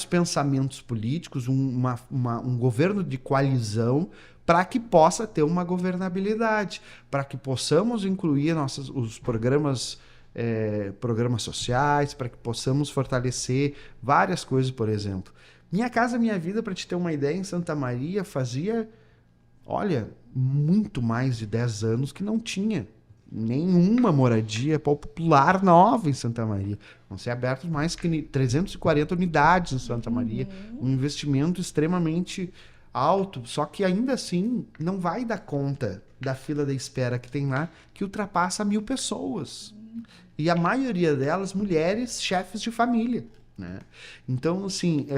pensamentos políticos, um governo de coalizão, para que possa ter uma governabilidade, para que possamos incluir os programas sociais, para que possamos fortalecer várias coisas, por exemplo. Minha Casa Minha Vida, para te ter uma ideia, em Santa Maria fazia, muito mais de 10 anos que não tinha nenhuma moradia popular nova em Santa Maria. Vão ser abertos mais que 340 unidades em Santa Maria, um investimento extremamente alto, só que ainda assim não vai dar conta da fila de espera que tem lá, que ultrapassa 1.000 pessoas. E a maioria delas, mulheres, chefes de família, né? Então, assim,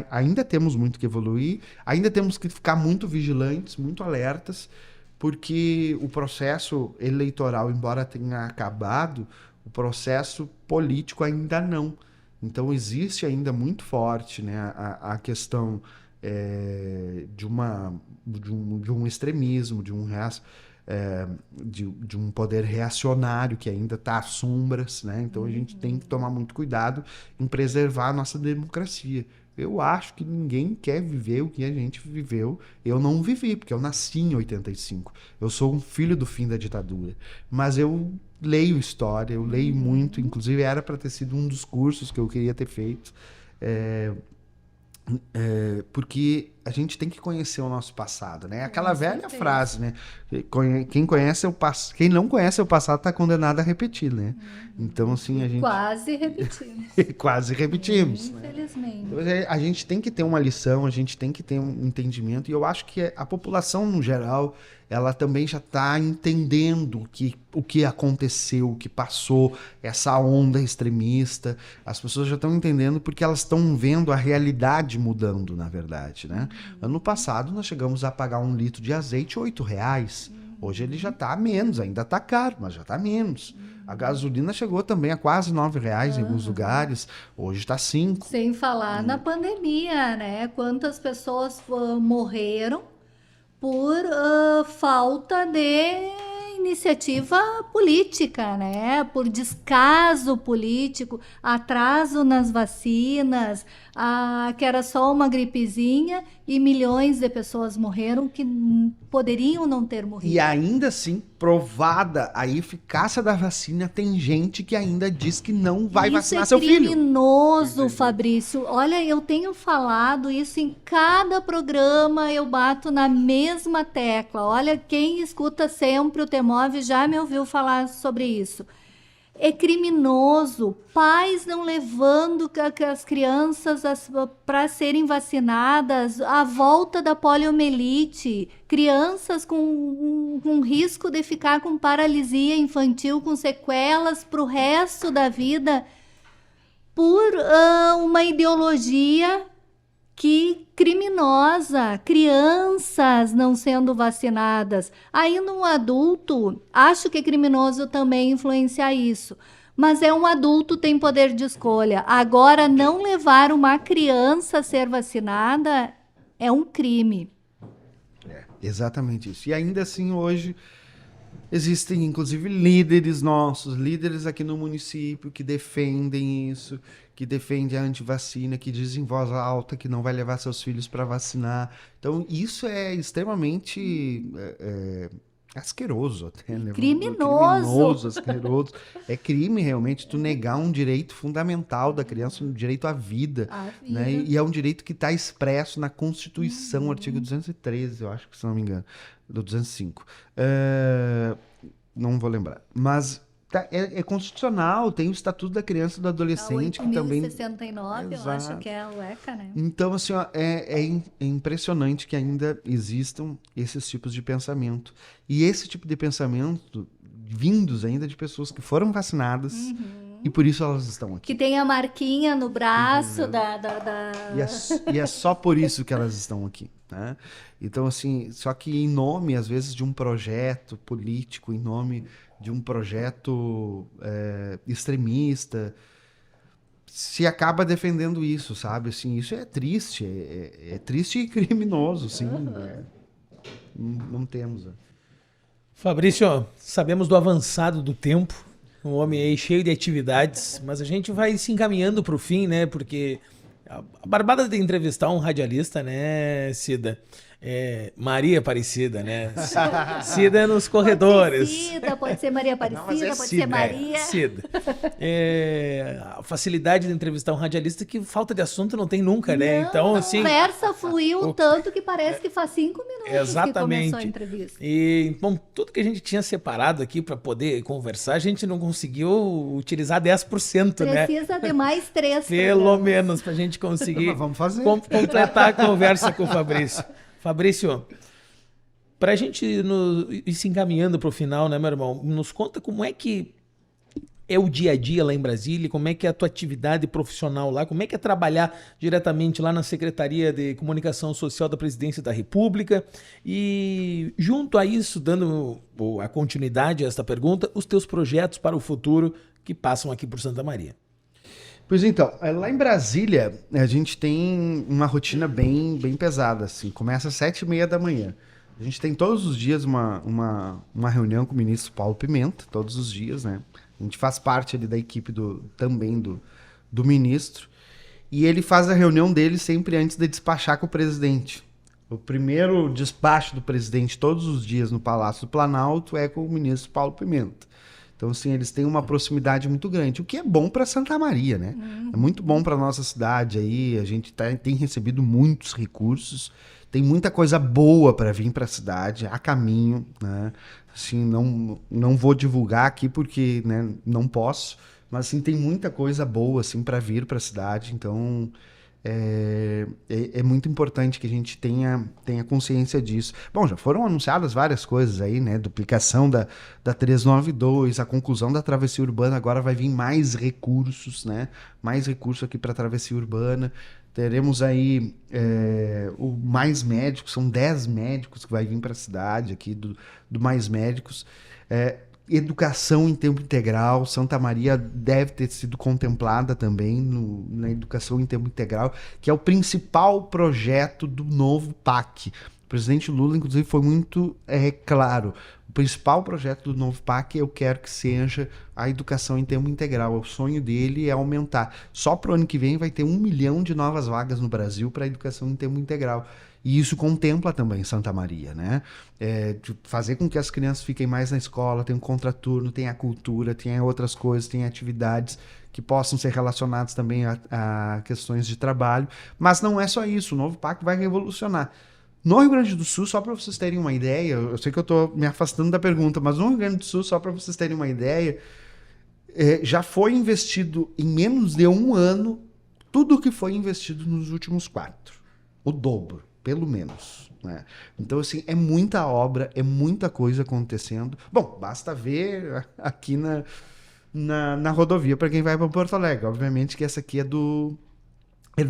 ainda temos muito que evoluir, ainda temos que ficar muito vigilantes, muito alertas, porque o processo eleitoral, embora tenha acabado, o processo político ainda não. Então, existe ainda muito forte, né, a questão de um extremismo, de um poder reacionário que ainda está às sombras, né? Então a gente tem que tomar muito cuidado em preservar a nossa democracia. Eu acho que ninguém quer viver o que a gente viveu. Eu não vivi, porque eu nasci em 85. Eu sou um filho do fim da ditadura. Mas eu leio história, eu leio muito. Inclusive era para ter sido um dos cursos que eu queria ter feito. Porque a gente tem que conhecer o nosso passado, né? Aquela velha frase, né? Quem não conhece o passado está condenado a repetir, né? Então, assim, a gente... Quase repetimos. Quase repetimos. Infelizmente. Então, a gente tem que ter uma lição, a gente tem que ter um entendimento, e eu acho que a população, no geral, ela também já está entendendo o que aconteceu, o que passou, essa onda extremista. As pessoas já estão entendendo porque elas estão vendo a realidade mudando, na verdade, né? Ano passado, nós chegamos a pagar 1 litro de azeite R$8. Hoje ele já está a menos, ainda está caro, mas já está menos. A gasolina chegou também a quase R$9 em alguns lugares, hoje está 5. Sem falar na pandemia, né? Quantas pessoas morreram por falta de iniciativa política, né? Por descaso político, atraso nas vacinas, que era só uma gripezinha e milhões de pessoas morreram que poderiam não ter morrido. E ainda assim, provada a eficácia da vacina, tem gente que ainda diz que não vai vacinar seu filho. Isso é criminoso, Fabrício. Olha, eu tenho falado isso em cada programa, eu bato na mesma tecla. Olha, quem escuta sempre o Temov já me ouviu falar sobre isso. É criminoso, pais não levando as crianças para serem vacinadas, a volta da poliomielite, crianças com risco de ficar com paralisia infantil, com sequelas para o resto da vida, por uma ideologia criminosa, crianças não sendo vacinadas. Ainda um adulto, acho que é criminoso também influenciar isso, mas um adulto tem poder de escolha. Agora, não levar uma criança a ser vacinada é um crime. Exatamente isso. E ainda assim, hoje, existem, inclusive, líderes nossos, líderes aqui no município que defendem isso, que defendem a antivacina, que dizem em voz alta que não vai levar seus filhos para vacinar. Então, isso é extremamente asqueroso até. Né? Criminoso. Asqueroso. É crime, realmente, tu negar um direito fundamental da criança, um direito à vida. Né? E é um direito que está expresso na Constituição, artigo 213, eu acho que, se não me engano, do 205. Não vou lembrar. Mas é constitucional, tem o Estatuto da Criança e do Adolescente. 8.069, eu Exato. acho que é o ECA, né? Então, assim, ó, é impressionante que ainda existam esses tipos de pensamento. E esse tipo de pensamento vindos ainda de pessoas que foram vacinadas e por isso elas estão aqui. Que tem a marquinha no braço E é só por isso que elas estão aqui. Né? Então, assim, só que em nome, às vezes, de um projeto político, em nome de um projeto extremista, se acaba defendendo isso, sabe? Assim, isso é triste, é triste e criminoso, sim. Não temos. Fabrício, sabemos do avançado do tempo, um homem aí cheio de atividades, mas a gente vai se encaminhando para o fim, né? Porque a barbada de entrevistar um radialista, né, Cida? Maria Aparecida, né? Cida nos corredores. Pode ser Maria Aparecida, pode Cida, ser Maria. Cida. A facilidade de entrevistar um radialista que falta de assunto não tem nunca, né? Então, assim. A conversa fluiu tanto que parece que faz 5 minutos exatamente. Que começou a entrevista. E, bom, tudo que a gente tinha separado aqui para poder conversar, a gente não conseguiu utilizar 10%, né? Precisa de mais 3 pelo menos, para a gente conseguir vamos fazer. Completar a conversa com o Fabrício. Fabrício, para a gente ir se encaminhando para o final, né, meu irmão? Nos conta como é que é o dia a dia lá em Brasília, como é que é a tua atividade profissional lá, como é que é trabalhar diretamente lá na Secretaria de Comunicação Social da Presidência da República e, junto a isso, dando a continuidade a esta pergunta, os teus projetos para o futuro que passam aqui por Santa Maria. Pois então, lá em Brasília, a gente tem uma rotina bem pesada, assim. Começa às 7h30 da manhã. A gente tem todos os dias uma reunião com o ministro Paulo Pimenta, todos os dias, né? A gente faz parte ali da equipe também do ministro. E ele faz a reunião dele sempre antes de despachar com o presidente. O primeiro despacho do presidente todos os dias no Palácio do Planalto é com o ministro Paulo Pimenta. Então, assim, eles têm uma proximidade muito grande, o que é bom para Santa Maria, né? É muito bom para nossa cidade aí, a gente tem recebido muitos recursos, tem muita coisa boa para vir para a cidade, a caminho, né? Assim, não vou divulgar aqui porque, né, não posso, mas assim, tem muita coisa boa assim, para vir para a cidade, então é muito importante que a gente tenha consciência disso. Bom, já foram anunciadas várias coisas aí, né? Duplicação da 392, a conclusão da travessia urbana, agora vai vir mais recursos, né? Mais recurso aqui para a travessia urbana. Teremos aí o Mais Médicos, são 10 médicos que vai vir para a cidade aqui do Mais Médicos. Educação em tempo integral, Santa Maria deve ter sido contemplada também na educação em tempo integral, que é o principal projeto do novo PAC. presidente Lula, inclusive, foi muito claro. O principal projeto do novo PAC, eu quero que seja a educação em tempo integral. O sonho dele é aumentar. Só para o ano que vem vai ter 1 milhão de novas vagas no Brasil para a educação em tempo integral. E isso contempla também Santa Maria, né? De fazer com que as crianças fiquem mais na escola, tenham contraturno, tenha cultura, tenha outras coisas, tenha atividades que possam ser relacionadas também a questões de trabalho. Mas não é só isso, o novo PAC vai revolucionar. No Rio Grande do Sul, só para vocês terem uma ideia, eu sei que eu estou me afastando da pergunta, mas no Rio Grande do Sul, só para vocês terem uma ideia, já foi investido em menos de 1 ano tudo o que foi investido nos últimos 4. O dobro, pelo menos. Né? Então, assim, é muita obra, é muita coisa acontecendo. Bom, basta ver aqui na rodovia para quem vai para Porto Alegre. Obviamente que essa aqui é do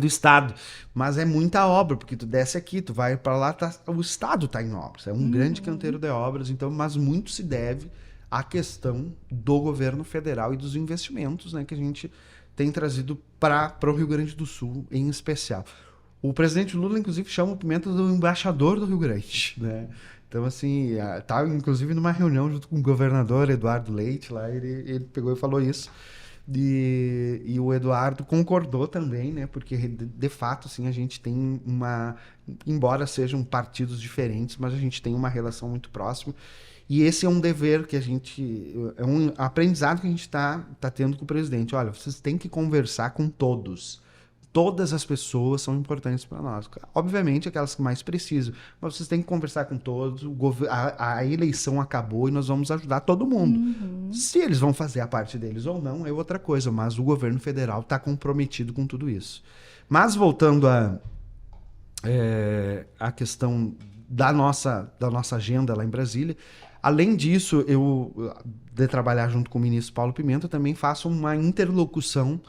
Estado, mas é muita obra, porque tu desce aqui, tu vai para lá, o Estado está em obras, é um grande canteiro de obras, então, mas muito se deve à questão do governo federal e dos investimentos, né, que a gente tem trazido para o Rio Grande do Sul em especial. O presidente Lula, inclusive, chama o Pimenta do embaixador do Rio Grande, né? Então, assim, tá inclusive numa reunião junto com o governador Eduardo Leite, lá ele pegou e falou isso. E o Eduardo concordou também, né? Porque, de fato, assim, a gente tem embora sejam partidos diferentes, mas a gente tem uma relação muito próxima. E esse é um dever que é um aprendizado que a gente tá tendo com o presidente. Olha, vocês têm que conversar com todos. Todas as pessoas são importantes para nós. Obviamente, aquelas que mais precisam. Mas vocês têm que conversar com todos. A eleição acabou e nós vamos ajudar todo mundo. Se eles vão fazer a parte deles ou não, é outra coisa. Mas o governo federal está comprometido com tudo isso. Mas voltando à questão da nossa agenda lá em Brasília, além disso, eu, de trabalhar junto com o ministro Paulo Pimenta, também faço uma interlocução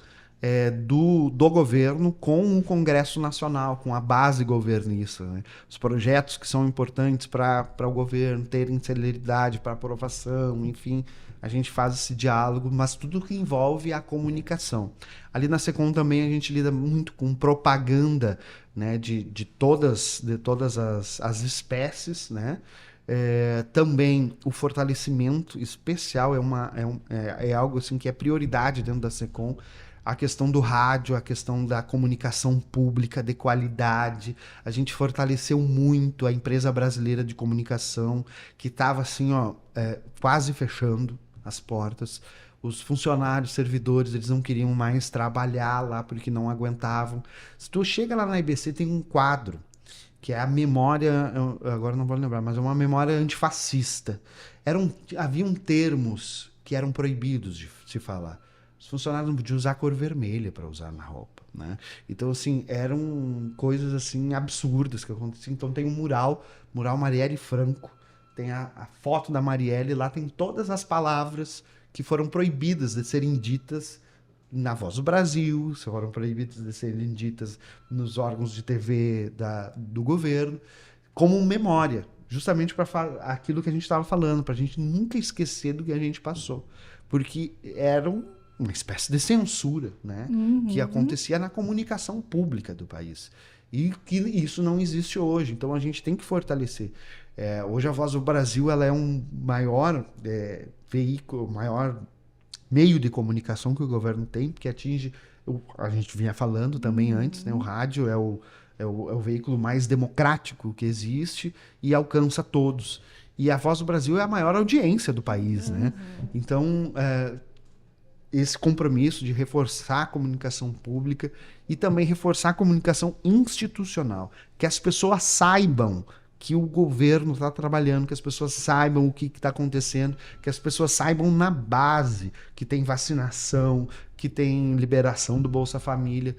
do governo com o Congresso Nacional, com a base governista. Né? Os projetos que são importantes para o governo terem celeridade para aprovação, enfim, a gente faz esse diálogo, mas tudo que envolve a comunicação. Ali na SECOM também a gente lida muito com propaganda, né, de todas as espécies, né? Também o fortalecimento especial é algo assim, que é prioridade dentro da SECOM. A questão do rádio, a questão da comunicação pública de qualidade. A gente fortaleceu muito a empresa brasileira de comunicação, que estava assim, quase fechando as portas. Os funcionários, servidores, eles não queriam mais trabalhar lá porque não aguentavam. Se tu chega lá na IBC, tem um quadro, que é a memória, agora não vou lembrar, mas é uma memória antifascista. Haviam termos que eram proibidos de se falar. Os funcionários não podiam usar cor vermelha para usar na roupa, né? Então, assim, eram coisas assim absurdas que aconteciam. Então, tem um mural Marielle Franco, tem a foto da Marielle, lá tem todas as palavras que foram proibidas de serem ditas na Voz do Brasil, foram proibidas de serem ditas nos órgãos de TV do governo, como memória, justamente para aquilo que a gente estava falando, para a gente nunca esquecer do que a gente passou, porque eram uma espécie de censura, né? Que acontecia na comunicação pública do país. E que isso não existe hoje. Então, a gente tem que fortalecer. Hoje, a Voz do Brasil ela é um maior veículo, maior meio de comunicação que o governo tem, que atinge... A gente vinha falando também antes, né? O rádio é o veículo mais democrático que existe e alcança todos. E a Voz do Brasil é a maior audiência do país, né? Então... esse compromisso de reforçar a comunicação pública e também reforçar a comunicação institucional, que as pessoas saibam que o governo está trabalhando, que as pessoas saibam o que está acontecendo, que as pessoas saibam na base que tem vacinação, que tem liberação do Bolsa Família.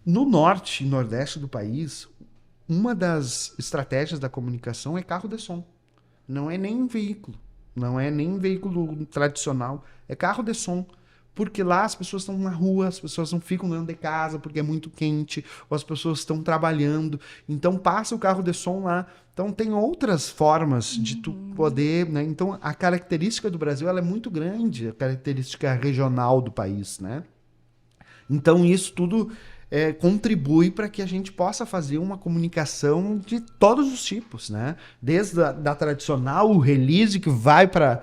No norte e nordeste do país, uma das estratégias da comunicação é carro de som. Não é nem veículo, não é nem veículo tradicional, é carro de som. Porque lá as pessoas estão na rua, as pessoas não ficam dentro de casa porque é muito quente, ou as pessoas estão trabalhando, então passa o carro de som lá. Então tem outras formas de tu poder, né? Então a característica do Brasil ela é muito grande, a característica regional do país, né? Então isso tudo contribui para que a gente possa fazer uma comunicação de todos os tipos, né? Desde da tradicional, o release que vai para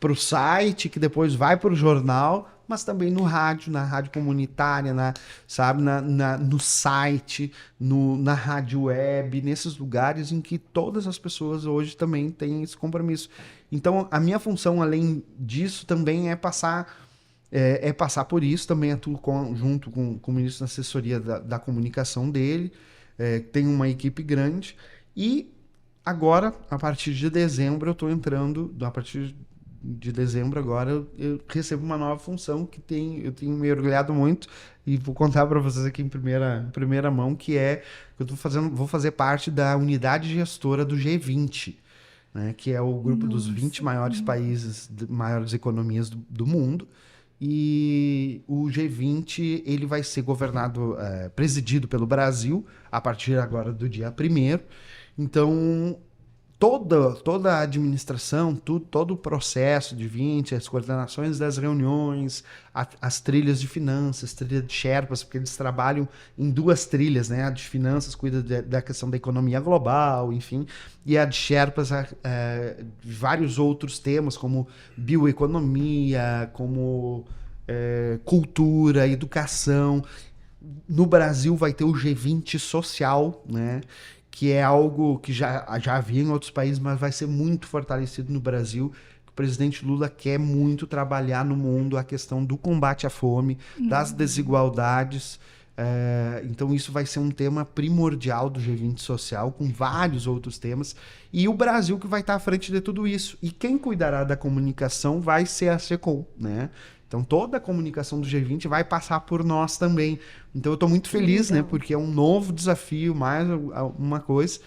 o site, que depois vai para o jornal, mas também no rádio, na rádio comunitária, no site, na rádio web, nesses lugares em que todas as pessoas hoje também têm esse compromisso. Então, a minha função, além disso, também é passar por isso, também atuo junto com o ministro da assessoria da comunicação dele, tem uma equipe grande, e agora, a partir de dezembro, eu estou entrando, a partir de dezembro agora, eu recebo uma nova função que eu tenho me orgulhado muito, e vou contar para vocês aqui em primeira mão, que é que eu vou fazer parte da unidade gestora do G20, né, que é o grupo dos 20 maiores países, maiores economias do mundo. E o G20 ele vai ser presidido pelo Brasil a partir agora do dia 1º. Então, toda a administração, todo o processo de 20, as coordenações das reuniões, as trilhas de finanças, trilha de Sherpas, porque eles trabalham em 2 trilhas, né? A de finanças cuida da questão da economia global, enfim, e a de Sherpas, vários outros temas, como bioeconomia, como cultura, educação. No Brasil vai ter o G20 social, né? Que é algo que já havia em outros países, mas vai ser muito fortalecido no Brasil. O presidente Lula quer muito trabalhar no mundo a questão do combate à fome, das desigualdades. Então isso vai ser um tema primordial do G20 social, com vários outros temas. E o Brasil que vai estar à frente de tudo isso. E quem cuidará da comunicação vai ser a SECOM, né? Então toda a comunicação do G20 vai passar por nós também. Então eu estou muito feliz, né? Porque é um novo desafio, mais uma coisa.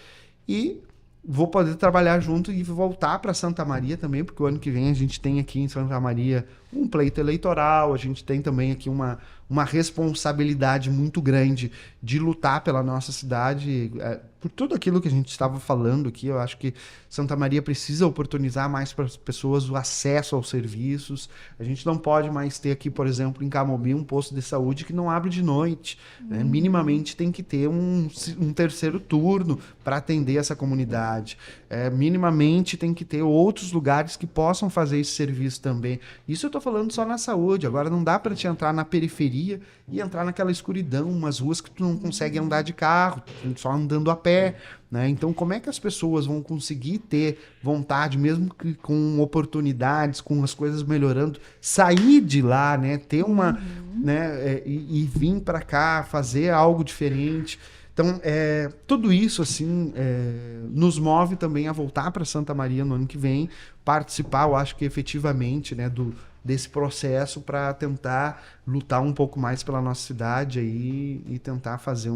E vou poder trabalhar junto e voltar para Santa Maria também, porque o ano que vem a gente tem aqui em Santa Maria um pleito eleitoral, a gente tem também aqui uma responsabilidade muito grande de lutar pela nossa cidade, por tudo aquilo que a gente estava falando aqui. Eu acho que Santa Maria precisa oportunizar mais para as pessoas o acesso aos serviços. A gente não pode mais ter aqui, por exemplo, em Camobi, um posto de saúde que não abre de noite, né? Minimamente tem que ter um terceiro turno para atender essa comunidade. Minimamente tem que ter outros lugares que possam fazer esse serviço também. Isso eu estou falando só na saúde. Agora não dá para te entrar na periferia e entrar naquela escuridão, umas ruas que tu não consegue andar de carro, só andando a pé, né? Então como é que as pessoas vão conseguir ter vontade, mesmo que com oportunidades, com as coisas melhorando, sair de lá, né? Ter uma, né? E vir para cá, fazer algo diferente. Então, tudo isso assim nos move também a voltar para Santa Maria no ano que vem, participar, eu acho que efetivamente, né, desse processo para tentar lutar um pouco mais pela nossa cidade aí, e tentar fazer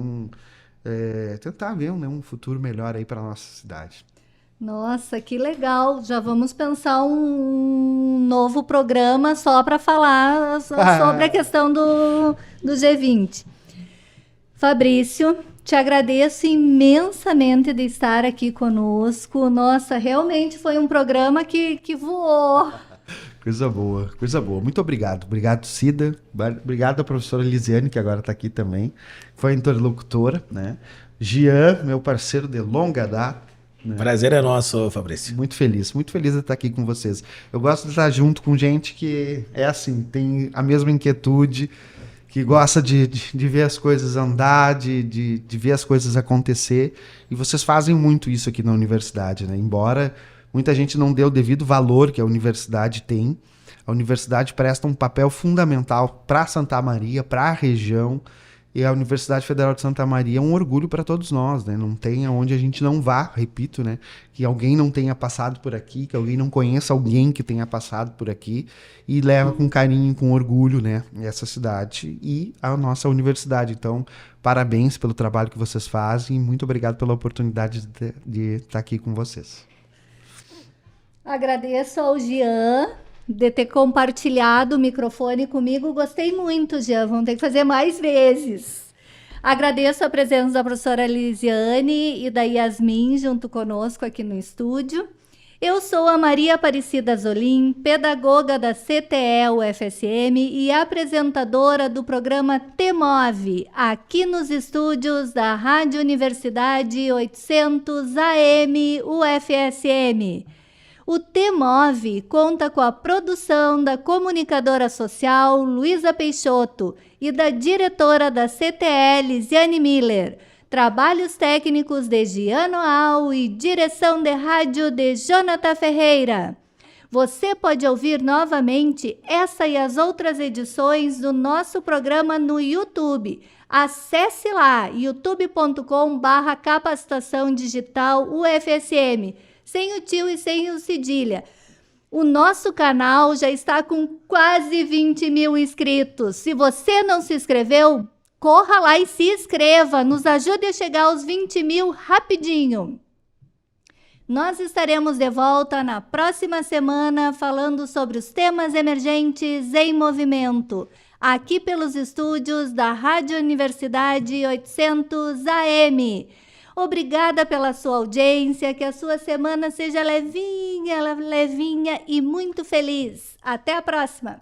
tentar ver um futuro melhor aí para nossa cidade. Nossa, que legal! Já vamos pensar um novo programa só para falar sobre a questão do G20. Fabrício, te agradeço imensamente de estar aqui conosco. Nossa, realmente foi um programa que voou. Coisa boa, coisa boa. Muito obrigado. Obrigado, Cida. Obrigado à professora Lisiane, que agora está aqui também. Foi interlocutora, né? Jean, meu parceiro de longa data. Né? Prazer é nosso, Fabrício. Muito feliz de estar aqui com vocês. Eu gosto de estar junto com gente que é assim, tem a mesma inquietude, que gosta de ver as coisas andar, de ver as coisas acontecer. E vocês fazem muito isso aqui na universidade, né? Embora muita gente não dê o devido valor que a universidade tem, a universidade presta um papel fundamental para Santa Maria, para a região. E a Universidade Federal de Santa Maria é um orgulho para todos nós, né? Não tem aonde a gente não vá, repito, né? Que alguém não tenha passado por aqui, que alguém não conheça alguém que tenha passado por aqui, e leva com carinho, com orgulho, né? Essa cidade e a nossa universidade. Então, parabéns pelo trabalho que vocês fazem e muito obrigado pela oportunidade de estar aqui com vocês. Agradeço ao Jean de ter compartilhado o microfone comigo. Gostei muito, Jean. Vamos ter que fazer mais vezes. Agradeço a presença da professora Lisiane e da Yasmin junto conosco aqui no estúdio. Eu sou a Maria Aparecida Zolim, pedagoga da CTE-UFSM e apresentadora do programa T-Move, aqui nos estúdios da Rádio Universidade 800 AM UFSM. O T-Move conta com a produção da comunicadora social Luísa Peixoto e da diretora da CTE, Lisiane Miller. Trabalhos técnicos de Giano Al e direção de rádio de Jonathan Ferreira. Você pode ouvir novamente essa e as outras edições do nosso programa no YouTube. Acesse lá, youtube.com/capacitação digital UFSM, sem o tio e sem o cedilha. O nosso canal já está com quase 20 mil inscritos. Se você não se inscreveu, corra lá e se inscreva, nos ajude a chegar aos 20 mil rapidinho. Nós estaremos de volta na próxima semana falando sobre os temas emergentes em movimento, aqui pelos estúdios da Rádio Universidade 800 AM. Obrigada pela sua audiência, que a sua semana seja levinha e muito feliz. Até a próxima!